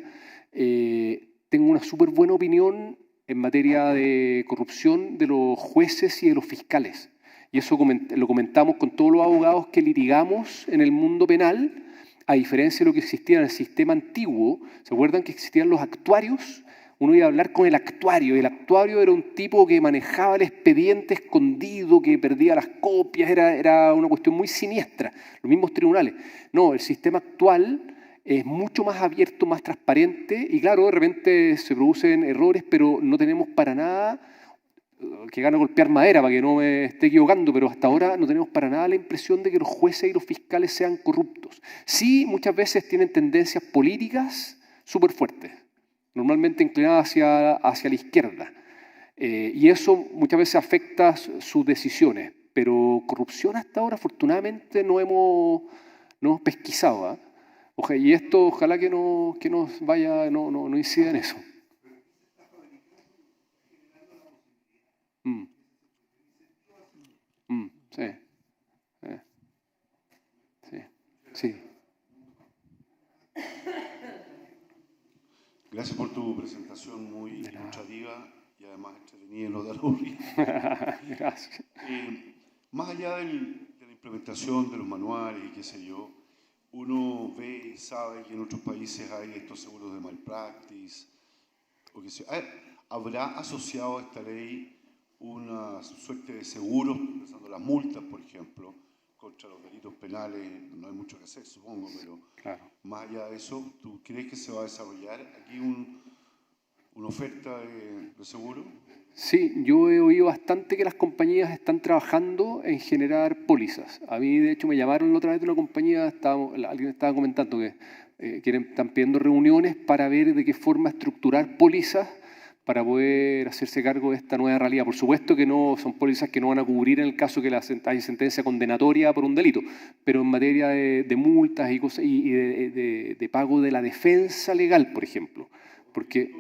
Tengo una súper buena opinión en materia de corrupción de los jueces y de los fiscales. Y eso lo comentamos con todos los abogados que litigamos en el mundo penal, a diferencia de lo que existía en el sistema antiguo. ¿Se acuerdan que existían los actuarios? Uno iba a hablar con el actuario, y el actuario era un tipo que manejaba el expediente escondido, que perdía las copias, era una cuestión muy siniestra. Los mismos tribunales. No, el sistema actual es mucho más abierto, más transparente, y claro, de repente se producen errores, pero no tenemos para nada, que gana golpear madera para que no me esté equivocando, pero hasta ahora no tenemos para nada la impresión de que los jueces y los fiscales sean corruptos. Sí, muchas veces tienen tendencias políticas súper fuertes, normalmente inclinadas hacia la izquierda, y eso muchas veces afecta sus decisiones, pero corrupción hasta ahora afortunadamente no hemos pesquisado, ¿eh? Y esto ojalá que no incida en eso. Sí. Gracias por tu presentación muy ilustrativa y además entretenida en lo de aburrir. Gracias. Más allá de la implementación de los manuales y qué sé yo, uno ve y sabe que en otros países hay estos seguros de malpractice, o qué sé yo. ¿Habrá asociado a esta ley una suerte de seguros, pensando las multas, por ejemplo, contra los delitos penales? No hay mucho que hacer, supongo, pero claro. Más allá de eso, ¿tú crees que se va a desarrollar aquí una oferta de seguro? Sí, yo he oído bastante que las compañías están trabajando en generar pólizas. A mí, de hecho, me llamaron la otra vez de una compañía, alguien estaba comentando que están pidiendo reuniones para ver de qué forma estructurar pólizas para poder hacerse cargo de esta nueva realidad. Por supuesto que no son pólizas que no van a cubrir en el caso que hay sentencia condenatoria por un delito, pero en materia de multas y cosas y de pago de la defensa legal, por ejemplo. Porque,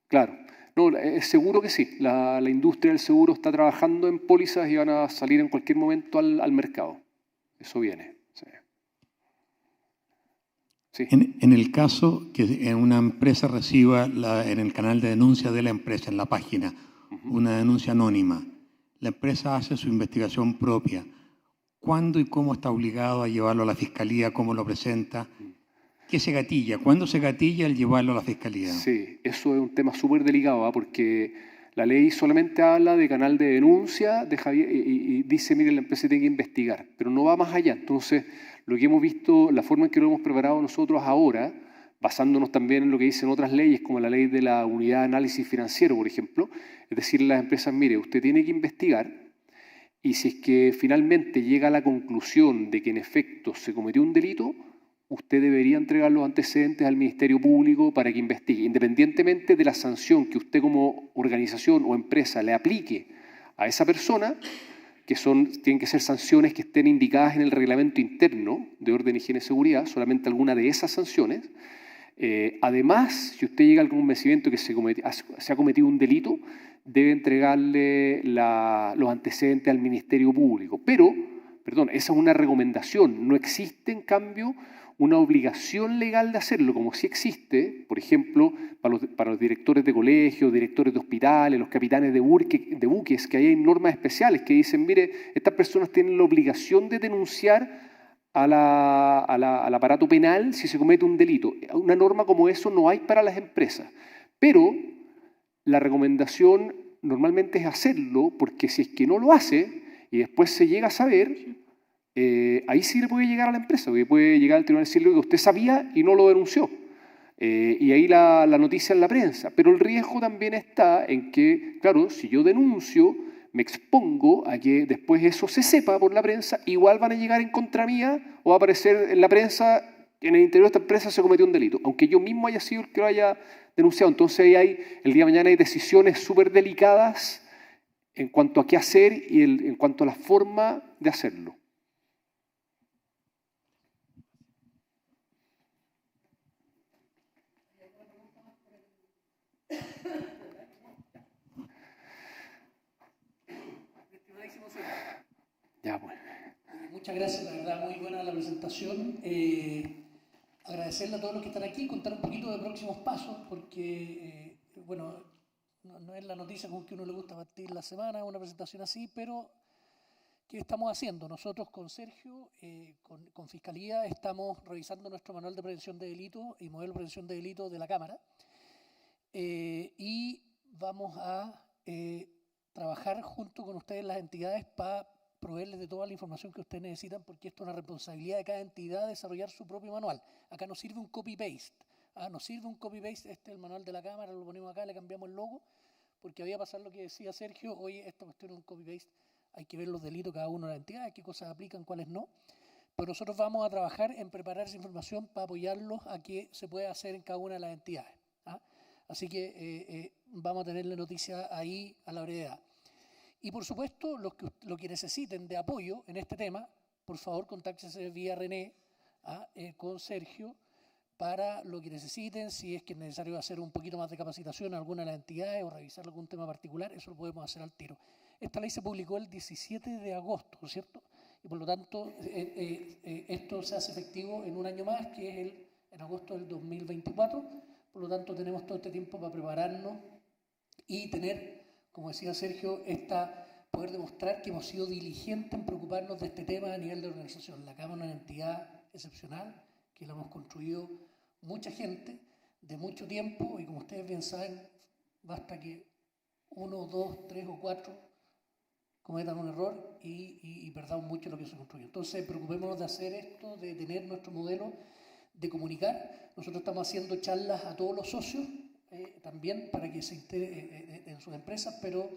claro, no, es seguro que sí. La industria del seguro está trabajando en pólizas y van a salir en cualquier momento al mercado. Eso viene. Sí. Sí. En el caso que una empresa reciba en el canal de denuncia de la empresa, en la página, una denuncia anónima, la empresa hace su investigación propia. ¿Cuándo y cómo está obligado a llevarlo a la fiscalía? ¿Cómo lo presenta? ¿Qué se gatilla? ¿Cuándo se gatilla el llevarlo a la fiscalía? Sí, eso es un tema súper delicado, porque La ley solamente habla de canal de denuncia de Javier, y dice, mire, la empresa tiene que investigar, pero no va más allá. Entonces, lo que hemos visto, la forma en que lo hemos preparado nosotros ahora, basándonos también en lo que dicen otras leyes, como la ley de la unidad de análisis financiero, por ejemplo, es decir, a las empresas, mire, usted tiene que investigar, y si es que finalmente llega a la conclusión de que en efecto se cometió un delito, usted debería entregar los antecedentes al Ministerio Público para que investigue, independientemente de la sanción que usted como organización o empresa le aplique a esa persona, que tienen que ser sanciones que estén indicadas en el reglamento interno de orden, higiene y seguridad, solamente alguna de esas sanciones. Además, si usted llega al convencimiento que se ha cometido un delito, debe entregarle los antecedentes al Ministerio Público. Pero, perdón, esa es una recomendación, no existe en cambio una obligación legal de hacerlo, como sí existe, por ejemplo, para los directores de colegios, directores de hospitales, los capitanes de buques, que hay normas especiales que dicen, mire, estas personas tienen la obligación de denunciar al aparato penal si se comete un delito. Una norma como eso no hay para las empresas, pero la recomendación normalmente es hacerlo, porque si es que no lo hace y después se llega a saber, ahí sí le puede llegar a la empresa, porque puede llegar al tribunal y decirle que usted sabía y no lo denunció. Y ahí la noticia en la prensa. Pero el riesgo también está en que, claro, si yo denuncio, me expongo a que después eso se sepa por la prensa, igual van a llegar en contra mía o va a aparecer en la prensa que en el interior de esta empresa se cometió un delito, aunque yo mismo haya sido el que lo haya denunciado. Entonces ahí el día de mañana hay decisiones súper delicadas en cuanto a qué hacer y en cuanto a la forma de hacerlo. Ya, pues. Muchas gracias, la verdad, muy buena la presentación. Agradecerle a todos los que están aquí, contar un poquito de próximos pasos, porque, bueno, no es la noticia con que uno le gusta partir la semana, una presentación así, pero ¿qué estamos haciendo? Nosotros con Sergio, con Fiscalía, estamos revisando nuestro manual de prevención de delitos y modelo de prevención de delitos de la Cámara, y vamos a trabajar junto con ustedes, las entidades, para proveerles de toda la información que ustedes necesitan, porque esto es una responsabilidad de cada entidad desarrollar su propio manual. Acá no sirve un copy-paste. No sirve un copy-paste, este es el manual de la Cámara, lo ponemos acá, le cambiamos el logo, porque había pasado lo que decía Sergio, oye, esta cuestión es un copy-paste, hay que ver los delitos cada una de las entidades, qué cosas aplican, cuáles no. Pero nosotros vamos a trabajar en preparar esa información para apoyarlos a que se pueda hacer en cada una de las entidades. Así que vamos a tenerle noticia ahí a la brevedad. Y por supuesto, lo que necesiten de apoyo en este tema, por favor, contáctense vía René con Sergio para lo que necesiten. Si es que es necesario hacer un poquito más de capacitación a alguna de las entidades o revisar algún tema particular, eso lo podemos hacer al tiro. Esta ley se publicó el 17 de agosto, ¿no es cierto? Y por lo tanto, esto se hace efectivo en un año más, que es en agosto del 2024. Por lo tanto, tenemos todo este tiempo para prepararnos y tener, como decía Sergio, poder demostrar que hemos sido diligentes en preocuparnos de este tema a nivel de organización. La Cámara es una entidad excepcional, que la hemos construido mucha gente de mucho tiempo, y como ustedes bien saben, basta que 1, 2, 3 o 4 cometan un error y perdamos mucho lo que se construyó. Entonces, preocupémonos de hacer esto, de tener nuestro modelo, de comunicar. Nosotros estamos haciendo charlas a todos los socios, también para que se integren en sus empresas, pero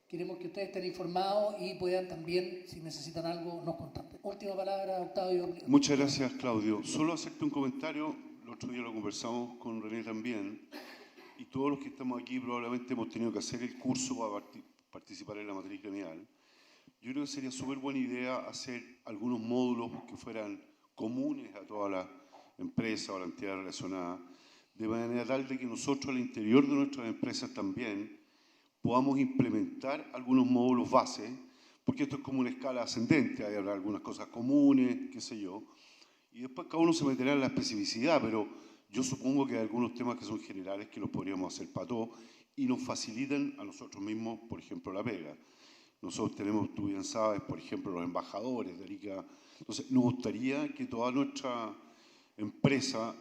queremos que ustedes estén informados y puedan también, si necesitan algo, nos contacten. Última palabra, Octavio. Muchas gracias, Claudio. Solo hacerte un comentario. El otro día lo conversamos con René también, y todos los que estamos aquí probablemente hemos tenido que hacer el curso para participar en la matriz gremial. Yo creo que sería súper buena idea hacer algunos módulos que fueran comunes a todas las empresas o las entidades relacionadas, de manera tal de que nosotros al interior de nuestras empresas también podamos implementar algunos módulos base, porque esto es como una escala ascendente, hay algunas cosas comunes, qué sé yo, y después cada uno se meterá en la especificidad, pero yo supongo que hay algunos temas que son generales que los podríamos hacer para todos y nos facilitan a nosotros mismos, por ejemplo, la pega. Nosotros tenemos, tú bien sabes, por ejemplo, los embajadores de Arica. Entonces, nos gustaría que toda nuestra empresa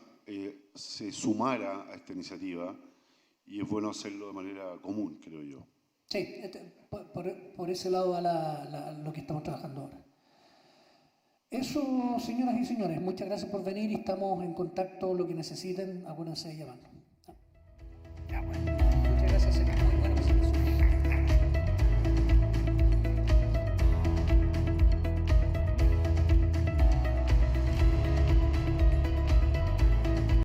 se sumara a esta iniciativa, y es bueno hacerlo de manera común, creo yo. Sí, por ese lado va lo que estamos trabajando ahora. Eso, señoras y señores, muchas gracias por venir y estamos en contacto. Lo que necesiten, acuérdense de llamarnos.